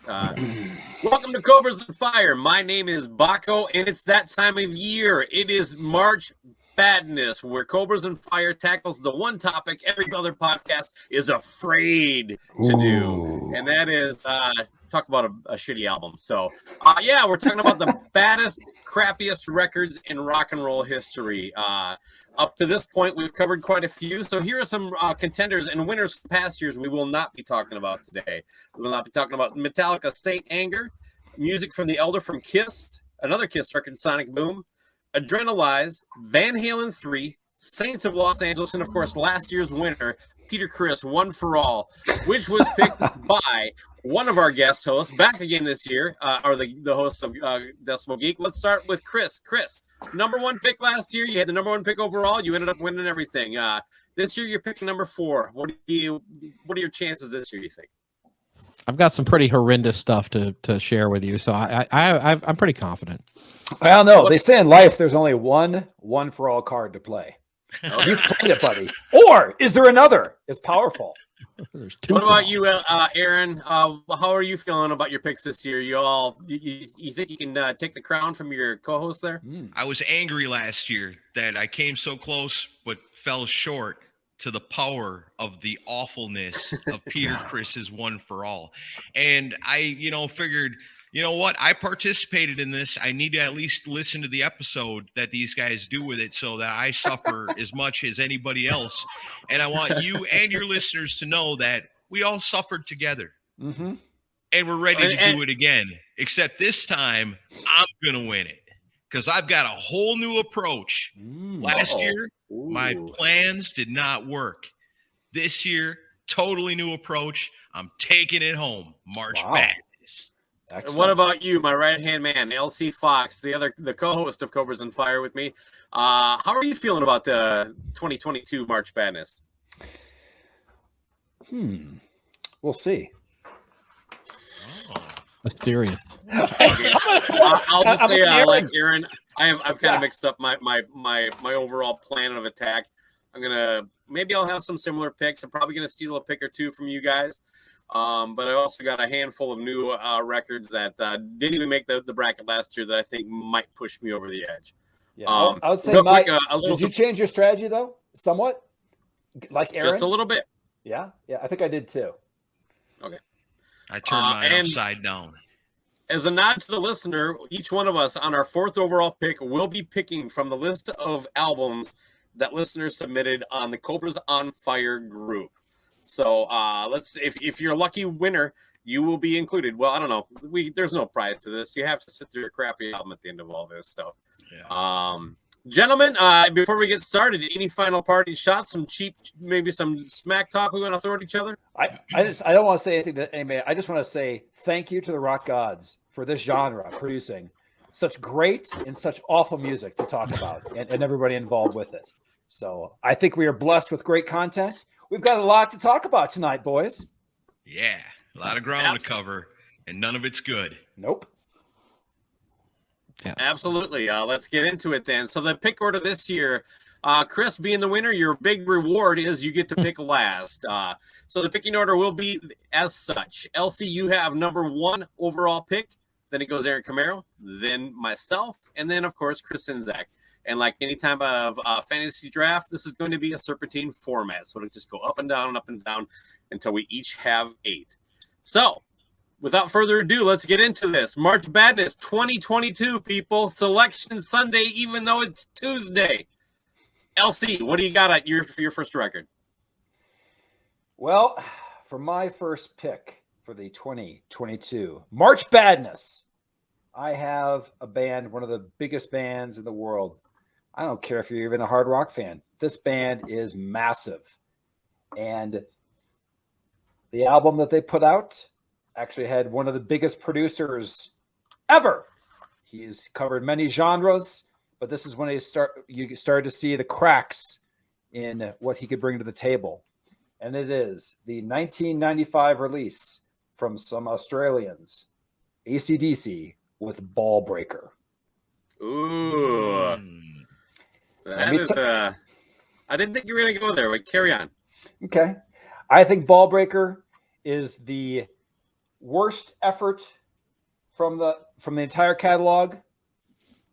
Welcome to Cobras and Fire. My name is Baco, and it's that time of year. It is March Badness, where Cobras and Fire tackles the one topic every other podcast is afraid to do, and that is talk about a shitty album. So, we're talking about the baddest, crappiest records in rock and roll history. Up to this point, we've covered quite a few. So here are some contenders and winners from past years we will not be talking about today. We will not be talking about Metallica, Saint Anger, music from The Elder from Kiss, another Kiss record, Sonic Boom, Adrenalize, Van Halen 3, Saints of Los Angeles, and of course, last year's winner, Peter Criss, One for All, which was picked by one of our guest hosts, back again this year, or the host of Decibel Geek. Let's start with Chris. Chris, number one pick last year. You had the number one pick overall. You ended up winning everything. This year, you're picking number 4. What are your chances this year, you think? I've got some pretty horrendous stuff to share with you, so I'm pretty confident. I don't know. They say in life there's only one for all card to play. You played it, buddy. Or is there another? It's powerful. There's two. What about you, Aaron? How are you feeling about your picks this year? You think you can take the crown from your co-host there? I was angry last year that I came so close but fell short to the power of the awfulness of Peter Criss's One for All. And I, figured, you know what? I participated in this. I need to at least listen to the episode that these guys do with it so that I suffer as much as anybody else. And I want you and your listeners to know that we all suffered together. Mm-hmm. And we're ready to do it again. Except this time, I'm going to win it. Because I've got a whole new approach. Last year, my plans did not work. This year, totally new approach. I'm taking it home. March Badness. Excellent. What about you, my right-hand man, LC Fox, the co-host of Cobras and Fire with me? How are you feeling about the 2022 March Badness? We'll see. Mysterious. I'll just say, like Aaron, I've kind of mixed up my overall plan of attack. I'll have some similar picks. I'm probably gonna steal a pick or two from you guys. But I also got a handful of new records that didn't even make the bracket last year that I think might push me over the edge. Yeah, I would say, Mike, did you change your strategy though, somewhat? Like Aaron? Just a little bit. Yeah, I think I did too. Okay. I turned mine upside down. As a nod to the listener, each one of us on our 4th overall pick will be picking from the list of albums that listeners submitted on the Cobras on Fire group. So if you're a lucky winner, you will be included. Well, I don't know. There's no prize to this. You have to sit through a crappy album at the end of all this. So, gentlemen, before we get started, any final parting shots? Maybe some smack talk we want to throw at each other? I don't want to say anything to anybody. I just want to say thank you to the rock gods for this genre producing such great and such awful music to talk about and everybody involved with it. So I think we are blessed with great content. We've got a lot to talk about tonight, boys. Yeah, a lot of ground to cover, and none of it's good. Nope. Yeah. Absolutely. Let's get into it then. So the pick order this year, Chris, being the winner, your big reward is you get to pick last. So the picking order will be as such. Elsie, you have number 1 overall pick. Then it goes Aaron Camaro, then myself, and then, of course, Chris Sinzak. And like any time of fantasy draft, this is going to be a serpentine format. So it'll just go up and down until we each have 8. So without further ado, let's get into this. March Badness 2022, people. Selection Sunday, even though it's Tuesday. LC, what do you got for your first record? Well, for my first pick for the 2022 March Badness, I have a band, one of the biggest bands in the world. I don't care if you're even a hard rock fan. This band is massive. And the album that they put out actually had one of the biggest producers ever. He's covered many genres, but this is when you started to see the cracks in what he could bring to the table. And it is the 1995 release from some Australians, AC/DC, with Ball Breaker. Ooh. That is, I didn't think you were going to go there, but carry on. Okay. I think Ball Breaker is worst effort from the entire catalog.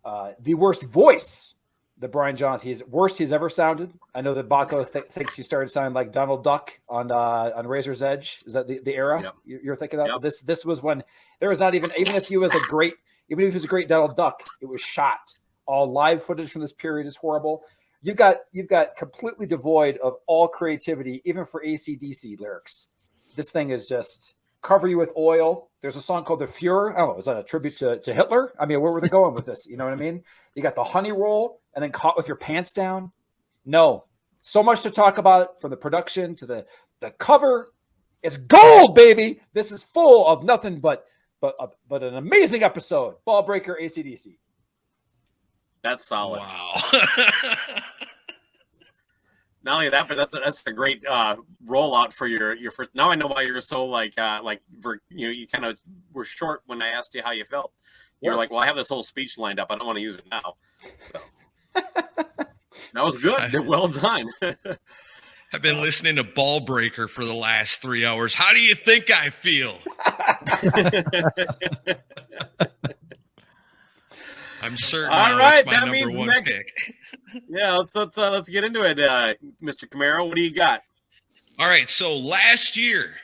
The worst voice that Brian Johnson, worst he's ever sounded. I know that Baco thinks he started sounding like Donald Duck on Razor's Edge. Is that the era you're thinking of? Yep. This was when there was not even if he was a great Donald Duck, it was shot. All live footage from this period is horrible. You've got completely devoid of all creativity, even for AC/DC lyrics. This thing is just cover you with oil. There's a song called The Fuhrer. Oh, is that a tribute to Hitler? I mean, where were they going with this? You know what I mean? You got the honey roll and then caught with your pants down. No, so much to talk about, from the production to the cover. It's gold, baby. This is full of nothing but an amazing episode. Ball Breaker, AC/DC. That's solid. Wow. Not only that, but that's a great rollout for your first. Now I know why you're so you kind of were short when I asked you how you felt. You're like, well, I have this whole speech lined up. I don't want to use it now. So that was good. Well done. I've been listening to Ball Breaker for the last 3 hours. How do you think I feel? I'm certain. All right, my that number means one next. pick. Yeah, let's get into it, Mr. Camaro. What do you got? All right, so last year,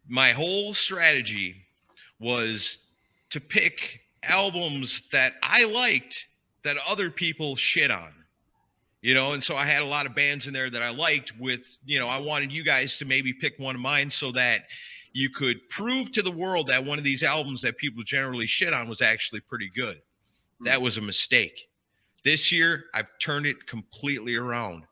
my whole strategy was to pick albums that I liked that other people shit on. And so I had a lot of bands in there that I liked I wanted you guys to maybe pick one of mine so that you could prove to the world that one of these albums that people generally shit on was actually pretty good. That was a mistake. This year, I've turned it completely around.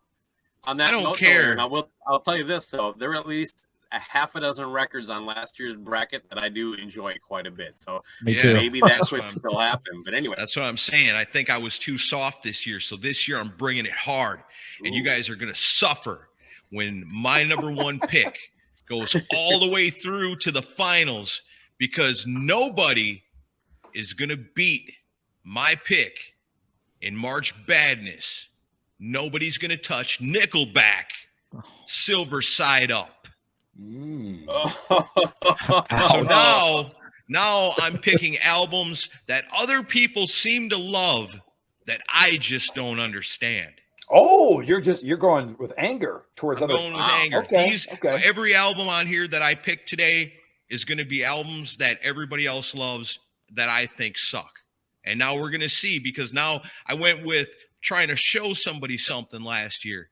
On that I don't note, care. And I'll tell you this. So there are at least a half a dozen records on last year's bracket that I do enjoy quite a bit. So maybe that could still happen. But anyway, that's what I'm saying. I think I was too soft this year. So this year I'm bringing it hard, and you guys are going to suffer when my number one pick goes all the way through to the finals, because nobody is going to beat my pick in March Badness. Nobody's going to touch Nickelback, Silver Side Up. So now I'm picking albums that other people seem to love that I just don't understand. Oh, you're going with anger towards I'm others. going with anger. Okay. Every album on here that I picked today is going to be albums that everybody else loves that I think suck. And now we're going to see, because now I went with trying to show somebody something last year.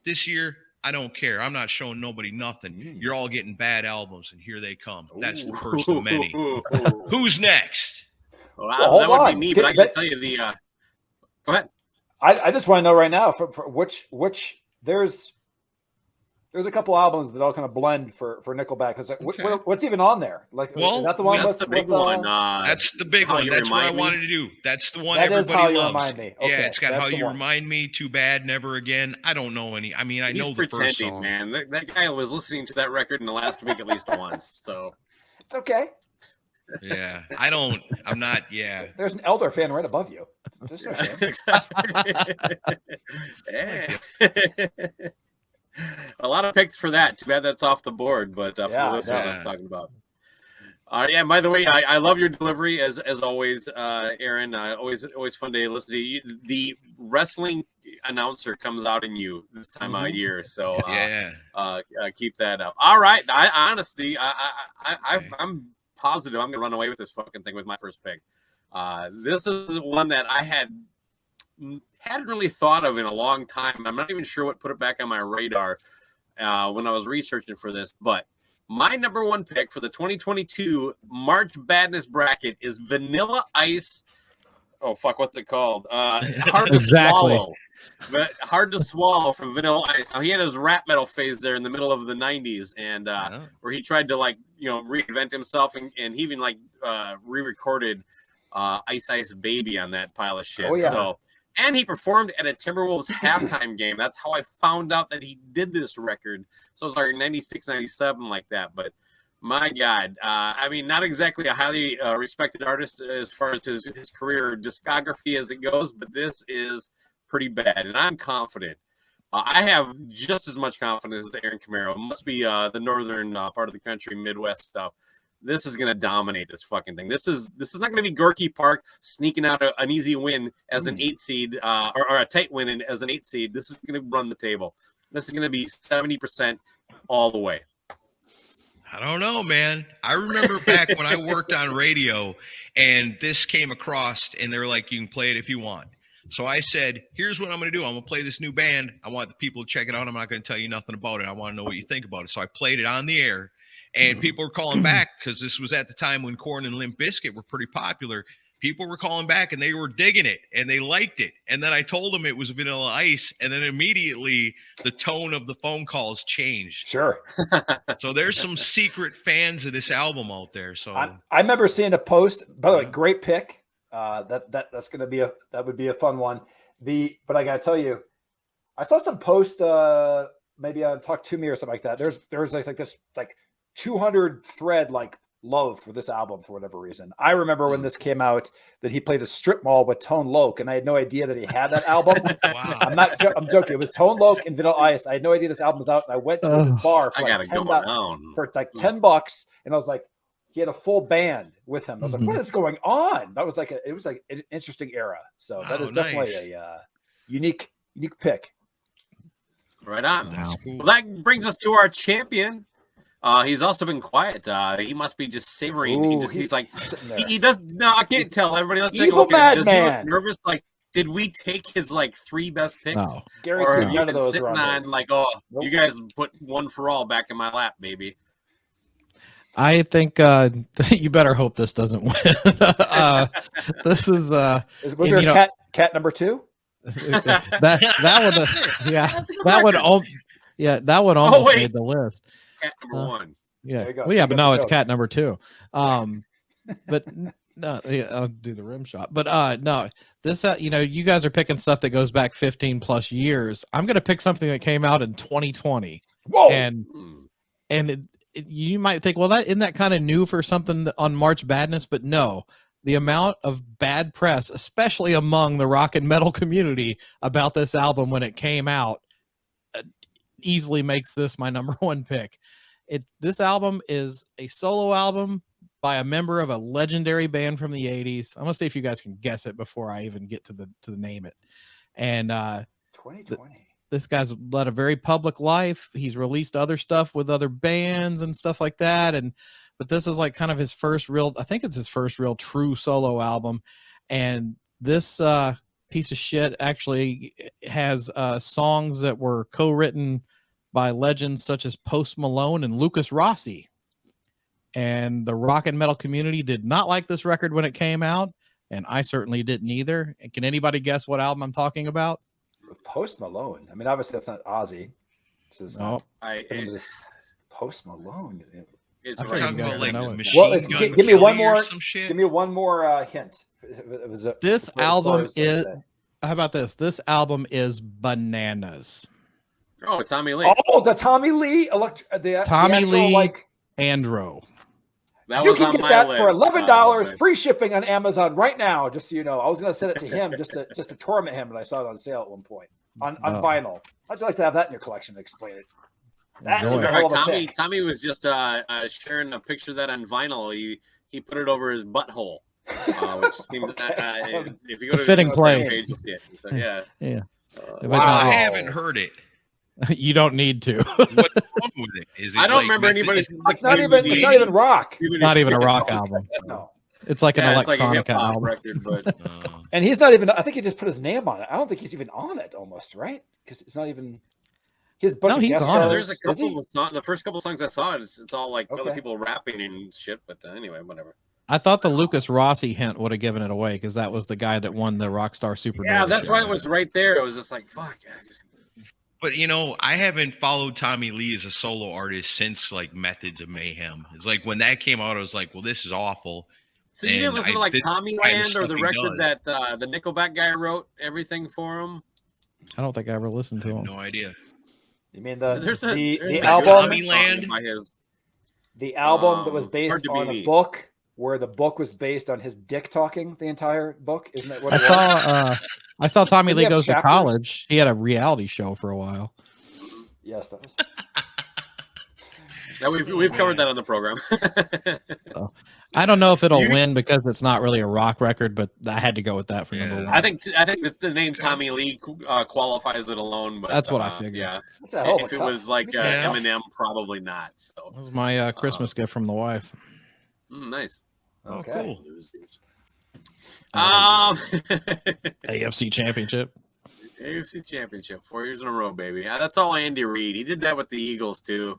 This year, I don't care. I'm not showing nobody nothing. You're all getting bad albums, and here they come. That's the first of many. Who's next? Well, that would be me, but I can tell you go ahead. I just want to know right now for which there's a couple albums that all kind of blend for Nickelback. What's even on there? Is that the one? That's the big one. That's the big one. That's what I wanted to do. That's the one that everybody loves. Remind me. Okay, yeah, it's got How You Remind Me, Too Bad, Never Again. I don't know any. I mean, I know the first song. Man, that guy was listening to that record in the last week at least once. So it's okay. Yeah, I'm not. Yeah, there's an Elder fan right above you. There's no shame. A lot of picks for that. Too bad that's off the board, but for this one I'm talking about. Yeah. By the way, I love your delivery as always, Aaron. Always fun to listen to you. The wrestling announcer comes out in you this time of year, so keep that up. All right. I'm positive I'm gonna run away with this fucking thing with my first pick. This is one that I hadn't really thought of in a long time. I'm not even sure what put it back on my radar when I was researching for this, but my number one pick for the 2022 March Badness bracket is Vanilla Ice. Oh, fuck, what's it called? Hard to Swallow. But Hard to Swallow from Vanilla Ice. Now, he had his rap metal phase there in the middle of the 90s, and where he tried to, reinvent himself, and he even, re-recorded Ice Ice Baby on that pile of shit. Oh, yeah. So, and he performed at a Timberwolves halftime game. That's how I found out that he did this record. So it was 96, 97, like that. But my God, not exactly a highly respected artist as far as his career discography as it goes, but this is pretty bad. And I'm confident I have just as much confidence as Aaron Camaro. It must be the northern part of the country, Midwest stuff. This is going to dominate this fucking thing. This is not going to be Gorky Park sneaking out an easy win as an 8 seed or a tight win as an 8 seed. This is going to run the table. This is going to be 70% all the way. I don't know, man. I remember back when I worked on radio and this came across and they were like, you can play it if you want. So I said, here's what I'm going to do. I'm going to play this new band. I want the people to check it out. I'm not going to tell you nothing about it. I want to know what you think about it. So I played it on the air. And people were calling back because this was at the time when Korn and Limp Bizkit were pretty popular. People were calling back and they were digging it and they liked it. And then I told them it was Vanilla Ice. And then immediately the tone of the phone calls changed. Sure. So there's some secret fans of this album out there. So I remember seeing a post, by the way, great pick. That's going to be that would be a fun one. But I got to tell you, I saw some post maybe on Talk to Me or something like that. There's like this 200 thread love for this album for whatever reason. I remember when this came out that he played a strip mall with Tone Loc, and I had no idea that he had that album. wow. I'm joking. It was Tone Loc and Vanilla Ice. I had no idea this album was out, and I went to this bar for $10, and I was like, he had a full band with him. I was like, what is going on? That was it was like an interesting era. So that is definitely a unique pick. Right on. That's cool. Well, that brings us to our champion. He's also been quiet. He must be just savoring. Ooh, he's like, he does. No, I can't tell. Everybody, let's take a Evil look at it. Does he madman. look nervous? Like, did we take his 3 best picks? No. Gary, Or have you none of been those sitting were on on this. you guys put one for all back in my lap, baby? I think you better hope this doesn't win. This is Was there cat number 2? that would yeah That's a good that would record. that would almost wait. made the list. Cat number 1. Yeah, There you go. well, yeah, So but you no, got it's the cat number 2. But no, yeah, I'll do the rim shot. But no, this you guys are picking stuff that goes back 15 plus years. I'm gonna pick something that came out in 2020, Whoa! and you might think, well, that isn't that kind of new for something on March Badness, but no. The amount of bad press, especially among the rock and metal community about this album when it came out, easily makes this my number 1 pick. This album is a solo album by a member of a legendary band from the 80s. I'm gonna see if you guys can guess it before I even get to the name it. And 2020. this guy's led a very public life. He's released other stuff with other bands and stuff like that. But this is kind of his first real, I think it's his first real true solo album. And this piece of shit actually has songs that were co-written by legends such as Post Malone and Lucas Rossi. And the rock and metal community did not like this record when it came out. And I certainly didn't either. And can anybody guess what album I'm talking about? With Post Malone. I mean, obviously that's not Ozzy. This is Post Malone. It's I We're talking you about guys know the it. Machine Gun give me one Kelly or more. some shit. Give me one more hint. This album is. How about this? This album is bananas. Oh, Tommy Lee. Oh, the Tommy Lee Tommy Lee like Andro. That you was can on get my that list. for $11, but- free shipping on Amazon right now. Just so you know, I was going to send it to him just to torment him, but I saw it on sale at one point on vinyl. How'd you like to have that in your collection? To explain it. That Enjoy is it. a hell of a Tommy, pick. Tommy was just sharing a picture of that on vinyl. He put it over his butthole, which seems if you go It's a to fitting the place. page, you'll see it. So, yeah. Yeah. Wow. But I no, haven't heard it. you don't need to. What's wrong with it? Is it I don't like remember method- anybody's. It's not even rock. Not even a rock album. No. It's like an Yeah, it's like a electronic hip hop album. record, but And he's not even. I think he just put his name on it. I don't think he's even on it. Almost right because it's not even. His bunch No, of he's guest on it. stars. there's a Is he? couple of songs. The first couple of songs I saw, it's all like other Okay. people rapping and shit. But anyway, whatever. I thought the Lucas Rossi hint would have given it away because that was the guy that won the Rockstar Super. Yeah, that's why it was right there. It was just like fuck. But I haven't followed Tommy Lee as a solo artist since like Methods of Mayhem. It's like when that came out, I was like, well, this is awful. So you didn't And listen to I- like this Tommy kind of Land or stuff the he record does. that the Nickelback guy wrote everything for him? I don't think I ever listened I to have him. no idea. You mean There's the a album? Tommy Land? by his. The album that was Hard based to on a Beat. book where the book was based on his dick talking the entire book? Isn't that what I it was? I saw Tommy Didn't Lee he have Goes to chapters? College. He had a reality show for a while. Yes, that was. Yeah, we've covered that on the program. I don't know if it'll win because it's not really a rock record, but I had to go with that for number one. I think that the name Tommy Lee qualifies it alone. But that's what I figured. Yeah, That's a hell of a if it cut. was like Eminem, probably not. So That was my Christmas gift from the wife. Nice. Oh, Okay. cool. AFC Championship. AFC Championship, 4 years in a row, baby. That's all Andy Reid. He did that with the Eagles too.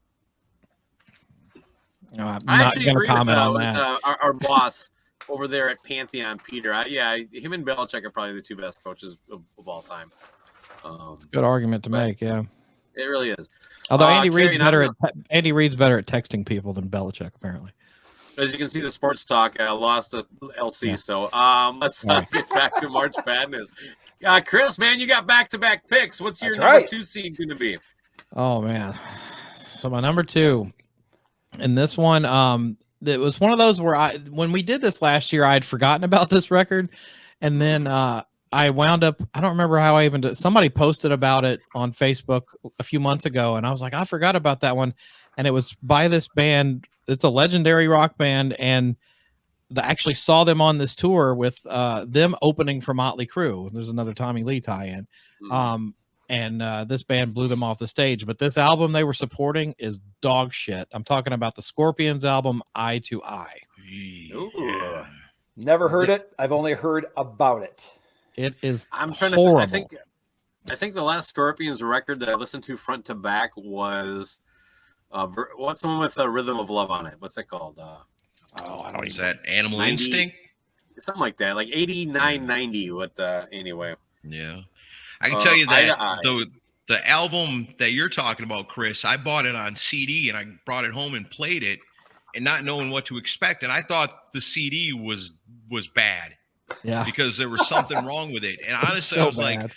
No, I'm I not actually going to agree comment on with that. our boss over there at Pantheon, Peter. Him and Belichick are probably the two best coaches of all time. Good argument to make, yeah. It really is. Although Andy Reid's better at texting people than Belichick, apparently. As you can see, the sports talk lost to LC. Yeah. So let's get back to March Badness. Chris, man, you got back-to-back picks. What's your number 2 seed going to be? Oh, man. So my number 2. And this one, it was one of those where when we did this last year, I had forgotten about this record. And then I wound up, I don't remember how I even did. Somebody posted about it on Facebook a few months ago. And I was like, I forgot about that one. And it was by this band. It's a legendary rock band. And I actually saw them on this tour with them opening for Motley Crue. There's another Tommy Lee tie-in. And this band blew them off the stage. But this album they were supporting is dog shit. I'm talking about the Scorpions album, Eye to Eye. Yeah. Never heard it. I've only heard about it. It is horrible. I think the last Scorpions record that I listened to front to back was what's the one with Rhythm of Love on it? What's that called? I don't know. Is that Animal Instinct? Something like that, like 89, 90. Anyway. Yeah. I can tell you that the album that you're talking about, Chris, I bought it on CD and I brought it home and played it and not knowing what to expect. And I thought the CD was bad. Yeah. Because there was something wrong with it. And honestly, I was like,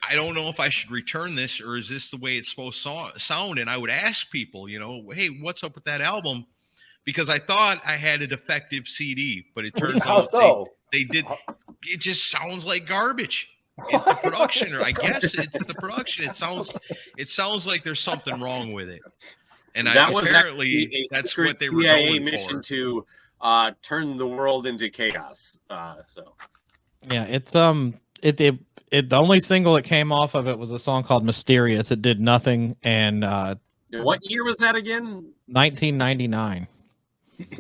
I don't know if I should return this or is this the way it's supposed to sound? And I would ask people, hey, what's up with that album? Because I thought I had a defective CD, but it turns out they did. It just sounds like garbage. It's the production, or I guess it's the production. It sounds like there's something wrong with it. And that was apparently that's what they were CIA going mission for. To turn the world into chaos. Yeah, it's the only single that came off of it was a song called Mysterious. It did nothing. And what year was that again? 1999.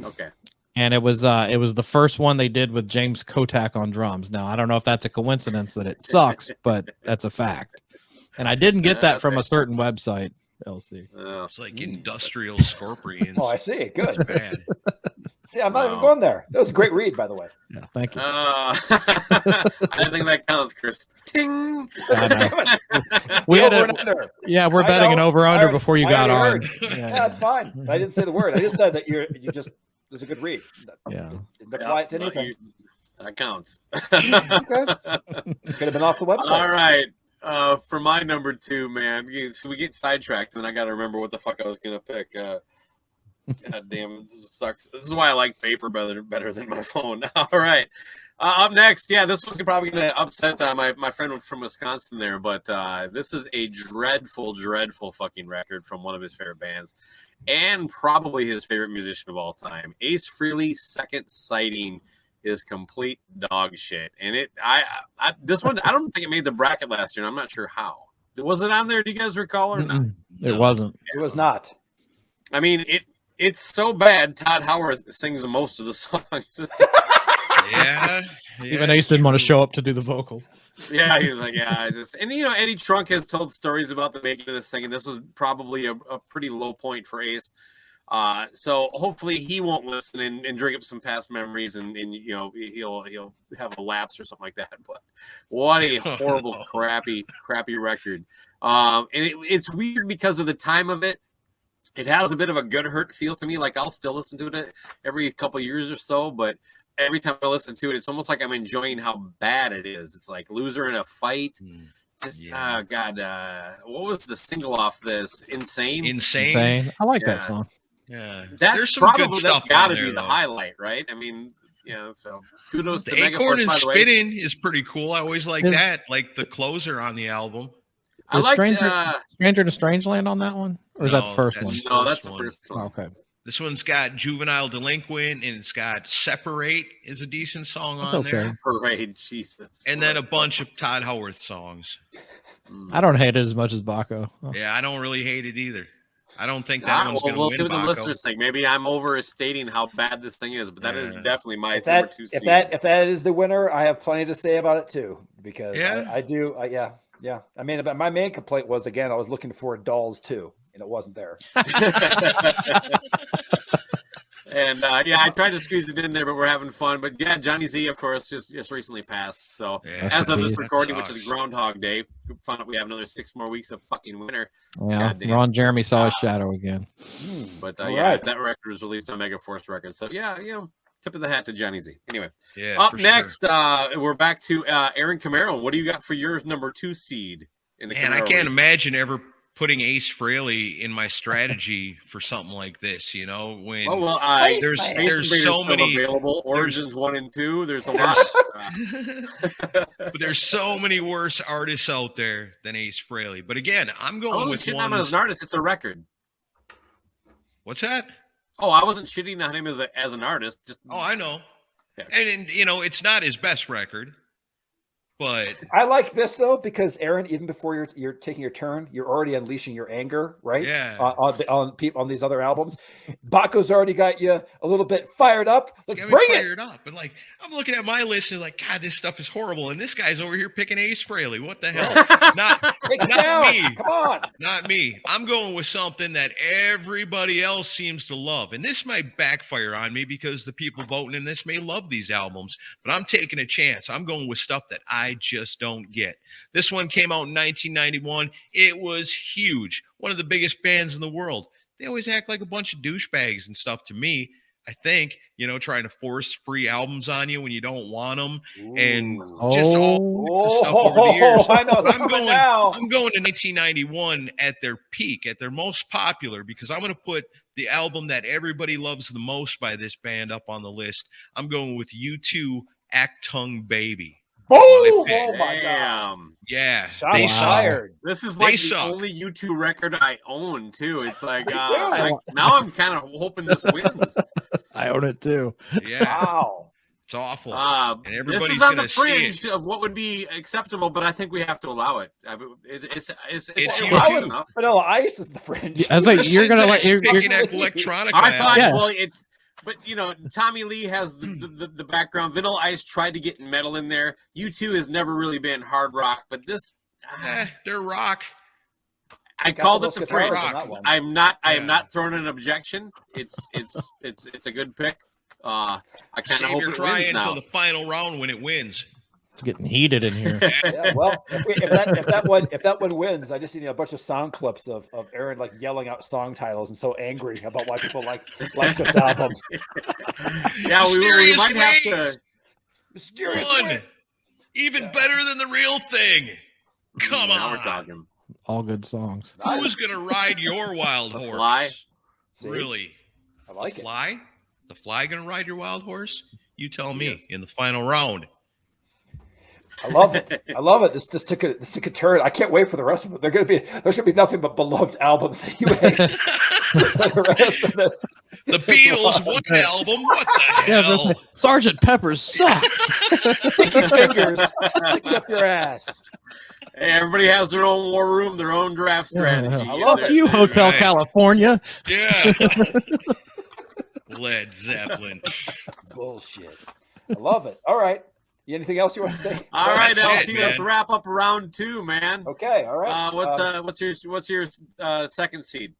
Okay. And it was the first one they did with James Kotak on drums. Now I don't know if that's a coincidence that it sucks, but that's a fact. And I didn't get that from a certain website, LC. It's like Industrial Scorpions. Oh, I see. Good. Bad. See, I'm not even going there. That was a great read, by the way. Yeah, thank you. I think that counts, Chris. Ting. We had under. Yeah, we're betting an over/under before you got on. Yeah, that's fine. But I didn't say the word. I just said that you just. It was a good read. Yeah. Didn't apply it to anything. That counts. Okay. Could have been off the website. All right. For my number 2, man, so we get sidetracked, and I got to remember what the fuck I was going to pick. God damn it, this sucks. This is why I like paper better than my phone. All right. Up next, this was probably going to upset my friend from Wisconsin there, but this is a dreadful fucking record from one of his favorite bands and probably his favorite musician of all time. Ace Frehley's Second Sighting is complete dog shit. And this one, I don't think it made the bracket last year, and I'm not sure how. Was it on there? Do you guys recall or not? It wasn't. It was not. I mean, it's so bad. Todd Howard sings most of the songs. Yeah. Even Ace didn't want to show up to do the vocals. Yeah, he was like, and Eddie Trunk has told stories about the making of this thing, and this was probably a pretty low point for Ace. So hopefully he won't listen and drink up some past memories, and he'll have a lapse or something like that. But what a horrible, crappy record. And it's weird because of the time of it. It has a bit of a good hurt feel to me. Like I'll still listen to it every couple years or so, but every time I listen to it, it's almost like I'm enjoying how bad it is. It's like Loser in a Fight. God, what was the single off this? Insane. I like that song. Yeah, That's there's some good probably that's stuff got on to be there, the though. highlight, right? I mean, so kudos The to Acorn Megaforce, and by the way. Spinning is pretty cool. I always like Is- that, like the closer on the album. I Is like Stranger to Strangeland on that one, or is that the No, first that's one? no, that's the one. first Oh, one. okay, This one's got Juvenile Delinquent, and it's got Separate is a decent song that's on okay. there. Parade, Jesus. And then a bunch of Todd Howarth songs. I don't hate it as much as Baco. Oh. Yeah, I don't really hate it either. I don't think All that right, one's well, going to we'll win, see what the Baco. listeners think. Maybe I'm overstating how bad this thing is, but that is Yeah. definitely my If number that 2 if seed. that is the winner, I have plenty to say about it too, because Yeah. I do. Yeah. I mean, but my main complaint was, again, I was looking for Dolls too, and it wasn't there. And yeah, I tried to squeeze it in there, but we're having fun. But yeah, Johnny Z, of course, just recently passed. So Yeah, as of this that recording, which sucks. is Groundhog Day, we found out we have another 6 more weeks of fucking winter. Yeah, Goddamn. Ron Jeremy saw his shadow again. But All yeah, right. that record was released on Megaforce Records. So yeah, tip of the hat to Johnny Z. Anyway, Yeah, up for next, we're back to Aaron Camaro. What do you got for your number 2 seed in the Man, I Camaro can't region? imagine ever putting Ace Frehley in my strategy for something like this. You know, when Oh well, there's Space there's Invaders so still many available. Origins 1 and 2. There's a lot. but there's so many worse artists out there than Ace Frehley. But again, I'm I going wasn't with shitting on him as ones. an artist. It's a record. What's that? Oh, I wasn't shitting on him as an artist. Just Oh, I know. Yeah. And you know, it's not his best record, but I like this though, because Aaron, even before you're taking your turn, you're already unleashing your anger, right? Yeah. On these other albums, Baco's already got you a little bit fired up. Let's got me bring it. fired up. And like, I'm looking at my list and like, God, this stuff is horrible. And this guy's over here picking Ace Frehley. What the hell? Not Take it not down. me. Come on. Not me. I'm going with something that everybody else seems to love. And this might backfire on me because the people voting in this may love these albums, but I'm taking a chance. I'm going with stuff that I just don't get. This one came out in 1991. It was huge. One of the biggest bands in the world. They always act like a bunch of douchebags and stuff to me. I think, trying to force free albums on you when you don't want them, and just all stuff over the years. I know. But I'm going to 1991 at their peak, at their most popular, because I'm going to put the album that everybody loves the most by this band up on the list. I'm going with U2, Achtung Baby. Boom! My pick. Oh my god. damn. Yeah, Shots they suck. fired. This is They like the suck. only U2 record I own too. It's like, Me too. now I'm kind of hoping this wins. I own it too. Yeah, Wow. it's awful. And And this everybody's is on the gonna see fringe it. of what would be acceptable, but I think we have to allow it. It's U2. Why close was enough. Vanilla Ice is the fringe? I was like, you're gonna let Syntax you're picking electronica. I thought, Yeah. well, but Tommy Lee has the background. Vanilla Ice tried to get metal in there. U2 has never really been hard rock, but this, They're rock. I Got called the it the most fringe. guitars on that one. I am Yeah. not throwing an objection. It's a good pick. I kind of Save hope your it crying wins now. until the final round when it wins. It's getting heated in here. Yeah, well, if that one wins, I just need a bunch of sound clips of Aaron like yelling out song titles and so angry about why people likes this album. Yeah, we Mysterious might have Ways. to. Mysterious One. Way. Even better than the real thing. Come Now on. we're talking. All good songs. Who's gonna ride your wild The horse? Fly? See? Really? I like the it. Fly? The Fly gonna ride your wild horse? You tell me Yes. in the final round. I love it. I love it. This took a turn. I can't wait for the rest of it. There's gonna be nothing but beloved albums anyway. For the rest of this. The Beatles, one album. What the hell? Sergeant Pepper's suck. Sticky fingers. Stick up your ass. Hey, everybody has their own war room, their own draft strategy. I love Fuck it. you, Hotel Right. California. Yeah. Led Zeppelin. Bullshit. I love it. All right. Anything else you want to say? All right, That's LT, it, let's man. wrap up round 2, man. Okay. All right. What's your second seed?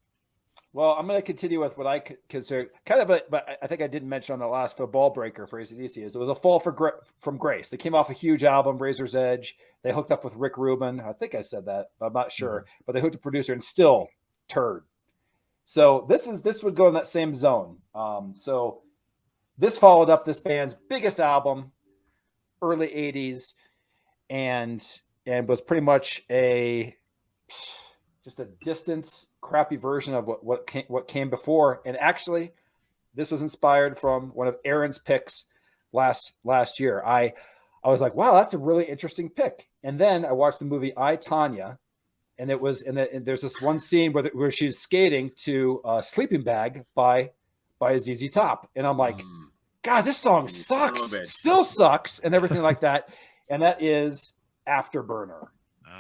Well, I'm going to continue with what I consider kind of but I think I didn't mention on the last football breaker for AC/DC is it was a fall from grace. They came off a huge album, Razor's Edge. They hooked up with Rick Rubin. I think I said that, but I'm not sure. But they hooked a producer and still turd. So this would go in that same zone. So this followed up this band's biggest album, early 80s, and was pretty much just a distant crappy version of what came before. And actually, this was inspired from one of Aaron's picks last year. I was like, wow, that's a really interesting pick. And then I watched the movie I, Tanya, and there's this one scene where she's skating to Sleeping Bag by ZZ Top. And I'm like, God, this song sucks, still sucks, and everything like that. And that is Afterburner,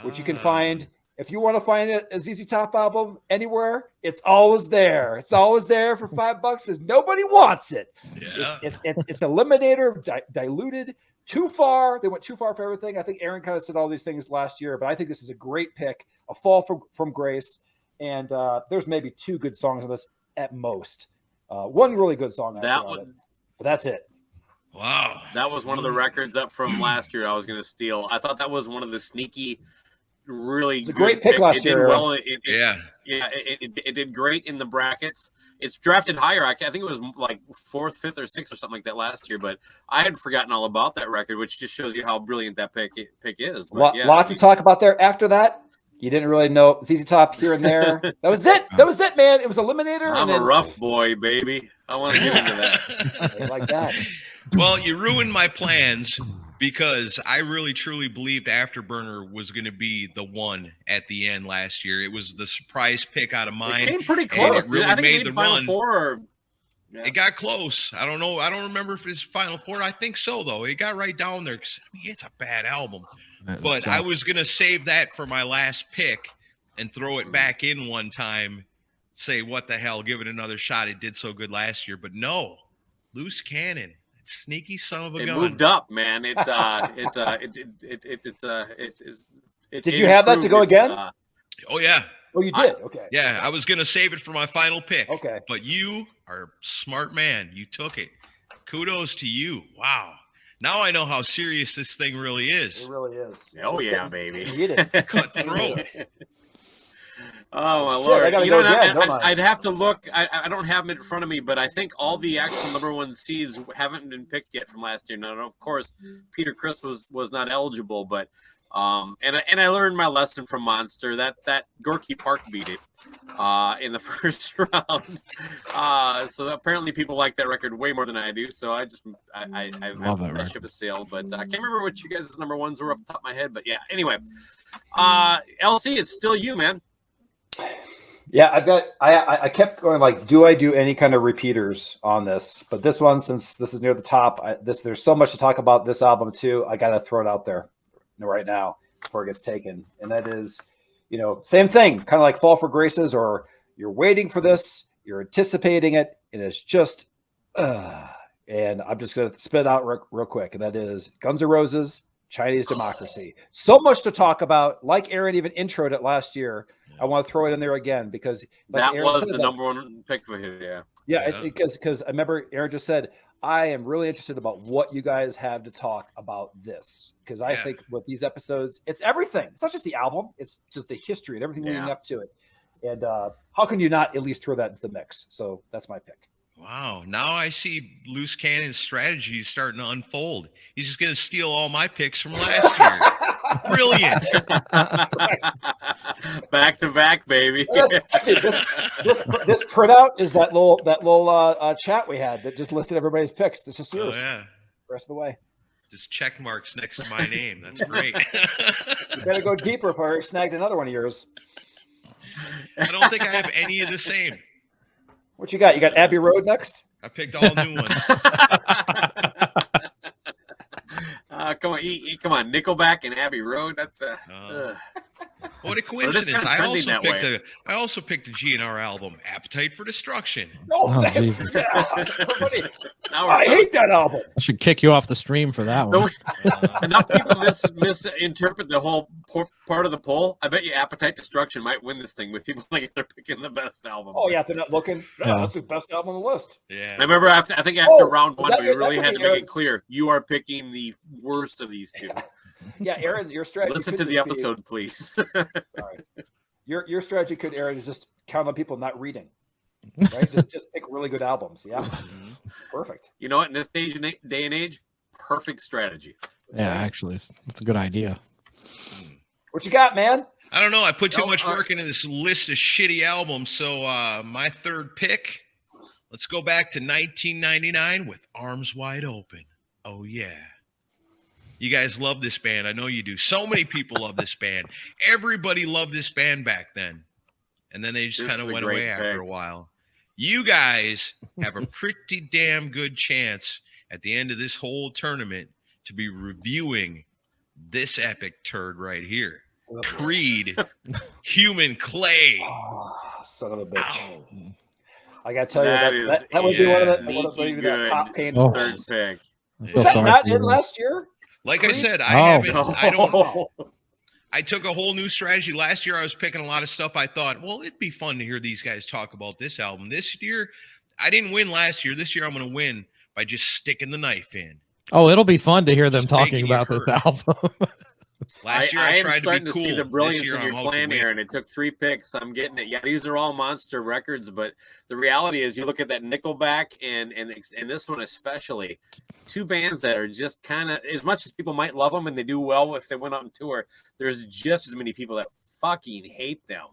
which you can find. If you want to find a ZZ Top album anywhere, it's always there. It's always there for $5 because nobody wants it. Yeah. It's Eliminator, diluted too far. They went too far for everything. I think Aaron kind of said all these things last year, but I think this is a great pick, a fall from grace. And there's maybe 2 good songs on this at most. One really good song. But that's it. Wow. That was one of the records up from last year I was going to steal. I thought that was one of the sneaky, really good great pick last year. Did well. It did great in the brackets. It's drafted higher. I think it was like 4th, 5th, or 6th or something like that last year, but I had forgotten all about that record, which just shows you how brilliant that pick is. But Lot to talk about there. After that, you didn't really know ZZ Top here and there. That was it. That was it, man. It was Eliminator. I'm a rough boy, baby. I want to get into that. Like that. Well, you ruined my plans because I really truly believed Afterburner was going to be the one at the end last year. It was the surprise pick out of mine. It came pretty close. It really I think made it made the Final run. Four. It got close. I don't know. I don't remember if it's Final Four. I think so, though. It got right down there. It's a bad album. But I was going to save that for my last pick and throw it back in one time, say, what the hell, give it another shot. It did so good last year. But no, Loose Cannon. Sneaky son of a gun. It moved up, man. Did you have that to go again? Oh yeah. Oh, you did. Okay. Yeah, I was gonna save it for my final pick. Okay. But you are a smart man. You took it. Kudos to you. Wow. Now I know how serious this thing really is. It really is. Oh yeah, baby. Cutthroat. Oh my Lord! I'd have to look. I don't have them in front of me, but I think all the actual number 1 seeds haven't been picked yet from last year. Now, of course, Peter Criss was not eligible, but and I learned my lesson from Monster that Gorky Park beat it in the first round. So apparently people like that record way more than I do. So I love that ship has sailed. But I can't remember what you guys' number 1s were off the top of my head. But yeah, anyway, LC, it's still you, man. Yeah, I kept going like, do I do any kind of repeaters on this? But this one, since this is near the top, there's so much to talk about this album too. I got to throw it out there right now before it gets taken. And that is, same thing, kind of like Fall for Graces, or you're waiting for this, you're anticipating it, and it's just, and I'm just going to spit it out real quick. And that is Guns N' Roses, Chinese Democracy. So much to talk about. Like Aaron even introed it last year. I want to throw it in there again because that was the number 1 pick for him. Yeah. It's because I remember Aaron just said, I am really interested about what you guys have to talk about this. Because I think with these episodes, it's everything. It's not just the album. It's just the history and everything leading up to it. And how can you not at least throw that into the mix? So that's my pick. Wow. Now I see Loose Cannon's strategy starting to unfold. He's just going to steal all my picks from last year. Brilliant. Back to back, baby. This printout is that little chat we had that just listed everybody's picks. This is yours. Oh, yeah. Rest of the way. Just check marks next to my name. That's great. You better go deeper if I already snagged another one of yours. I don't think I have any of the same. What you got? You got Abbey Road next? I picked all new ones. Come on, Nickelback and Abbey Road. That's what a coincidence! I also picked a GNR album, Appetite for Destruction. I hate that album. I should kick you off the stream for that one. Enough people misinterpret the whole part of the poll. I bet you Appetite Destruction might win this thing with people thinking they're picking the best album. Oh yeah, if they're not looking. No, that's the best album on the list. Yeah. I remember after round 1, we really had to make it clear you are picking the worst of these two. Yeah, Aaron, your strategy. Listen to the episode, please. All right. Your strategy could, Aaron, is just count on people not reading. Right? just pick really good albums. Yeah. Perfect. You know what? In this day and age, perfect strategy. Yeah, actually, it's a good idea. What you got, man? I don't know. I put too No, much work into this list of shitty albums. So my third pick, let's go back to 1999 with Arms Wide Open. Oh, yeah. You guys love this band. I know you do. So many people love this band. Everybody loved this band back then. And then they just This kind is of a went great away after pick. a while. You guys have a pretty damn good chance at the end of this whole tournament to be reviewing this epic turd right here. Creed, Human Clay. Oh, son of a bitch. Ow. I gotta tell you That that is that would be one of the sneaky maybe good that top painful Oh. third ones. pick. I Was feel that sorry not for in you. last year? Like I Creed? said, Oh. I don't. No. I took a whole new strategy. Last year, I was picking a lot of stuff. I thought, well, it'd be fun to hear these guys talk about this album. This year, I didn't win last year. This year, I'm going to win by just sticking the knife in. Oh, it'll be fun to hear them Just talking making you about this hurt. album. Last year, I I am tried to be starting to cool. see the brilliance This year, in your I'm out to plan win. here, and it took 3 picks. I'm getting it. Yeah, these are all monster records, but the reality is, you look at that Nickelback and this one especially, 2 bands that are just kind of, as much as people might love them and they do well if they went out on tour, there's just as many people that fucking hate them.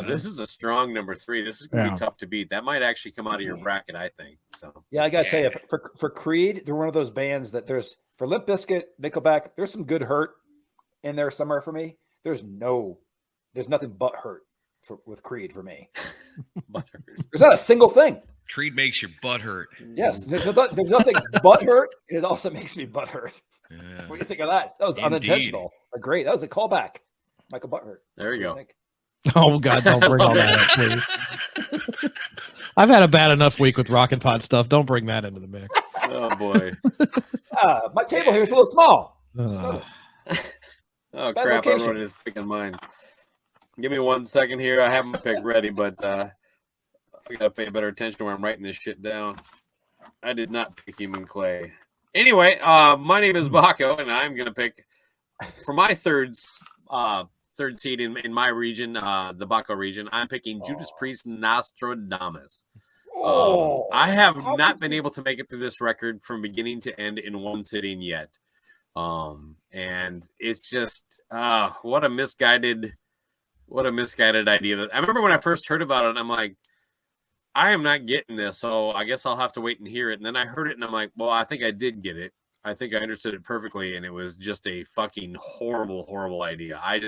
This is a strong number 3. This is gonna Yeah. be tough to beat. That might actually come out of your bracket, I think. So Yeah, I gotta tell you, for Creed, they're one of those bands that there's for Limp Bizkit, Nickelback, there's some good hurt in there somewhere for me. There's nothing but hurt with Creed for me. There's not a single thing. Creed makes your butt hurt. Yes, there's nothing but hurt. And it also makes me butt hurt. Yeah. What do you think of that? That was Indeed. unintentional. But great. That was a callback. Michael Butthurt. there you go. Think? Oh God, don't bring all that up, please. I've had a bad enough week with Rock and Pod stuff. Don't bring that into the mix. Oh boy. My table here is a little small. Oh Bad crap! location. I wrote his pick in mine. Give me 1 second here. I have my pick ready, but I gotta pay better attention when I'm writing this shit down. I did not pick Human Clay. Anyway, my name is Baco, and I'm gonna pick for my third seed in my region, the Baco region. I'm picking Judas Priest Nostradamus. I have not been able to make it through this record from beginning to end in one sitting yet. And it's just what a misguided idea. I remember when I first heard about it, I'm like, I am not getting this, so I guess I'll have to wait and hear it. And then I heard it and I'm like, well, I think I did get it. I think I understood it perfectly, and it was just a fucking horrible idea. I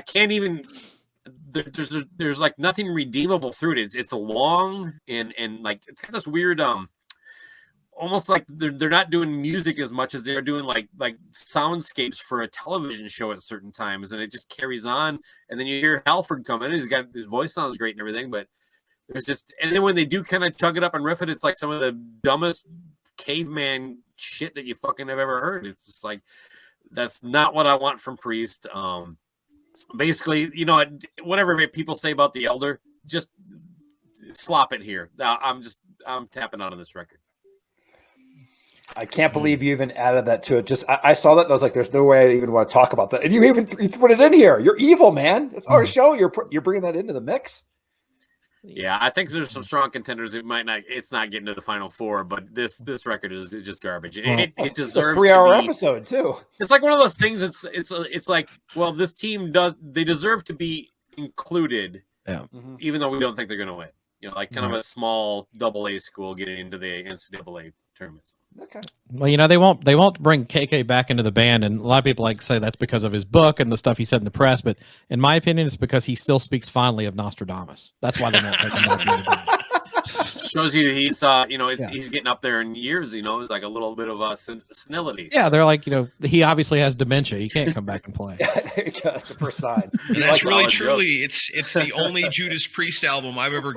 can't even. There's like nothing redeemable through it. It's long and like it's got this weird almost like they're not doing music as much as they're doing like soundscapes for a television show at certain times, and it just carries on. And then you hear Halford come in, his voice sounds great and everything, but there's just, and then when they do kind of chug it up and riff it, it's like some of the dumbest caveman shit that you fucking have ever heard. It's just like, that's not what I want from Priest. Basically, whatever people say about the Elder, just slop it here. I'm tapping out on this record. I can't believe you even added that to it. Just I saw that and I was like, "There's no way I even want to talk about that." And you even you put it in here. You're evil, man. It's our show. You're bringing that into the mix. Yeah, I think there's some strong contenders. It's not getting to the final 4, but this record is just garbage. It deserves It's a 3-hour to be, episode too. It's like one of those things. It's like, well, this team they deserve to be included, even though we don't think they're going to win. Like kind of a small AA school getting into the NCAA tournaments. Okay. Well, they won't bring KK back into the band, and a lot of people like say that's because of his book and the stuff he said in the press. But in my opinion, it's because he still speaks fondly of Nostradamus. That's why they won't take him back into the band. Shows you he's he's getting up there in years. It's like a little bit of senility. Yeah, they're like, he obviously has dementia. He can't come back and play. There you go. That's the first sign. And that's really truly it's the only Judas Priest album I've ever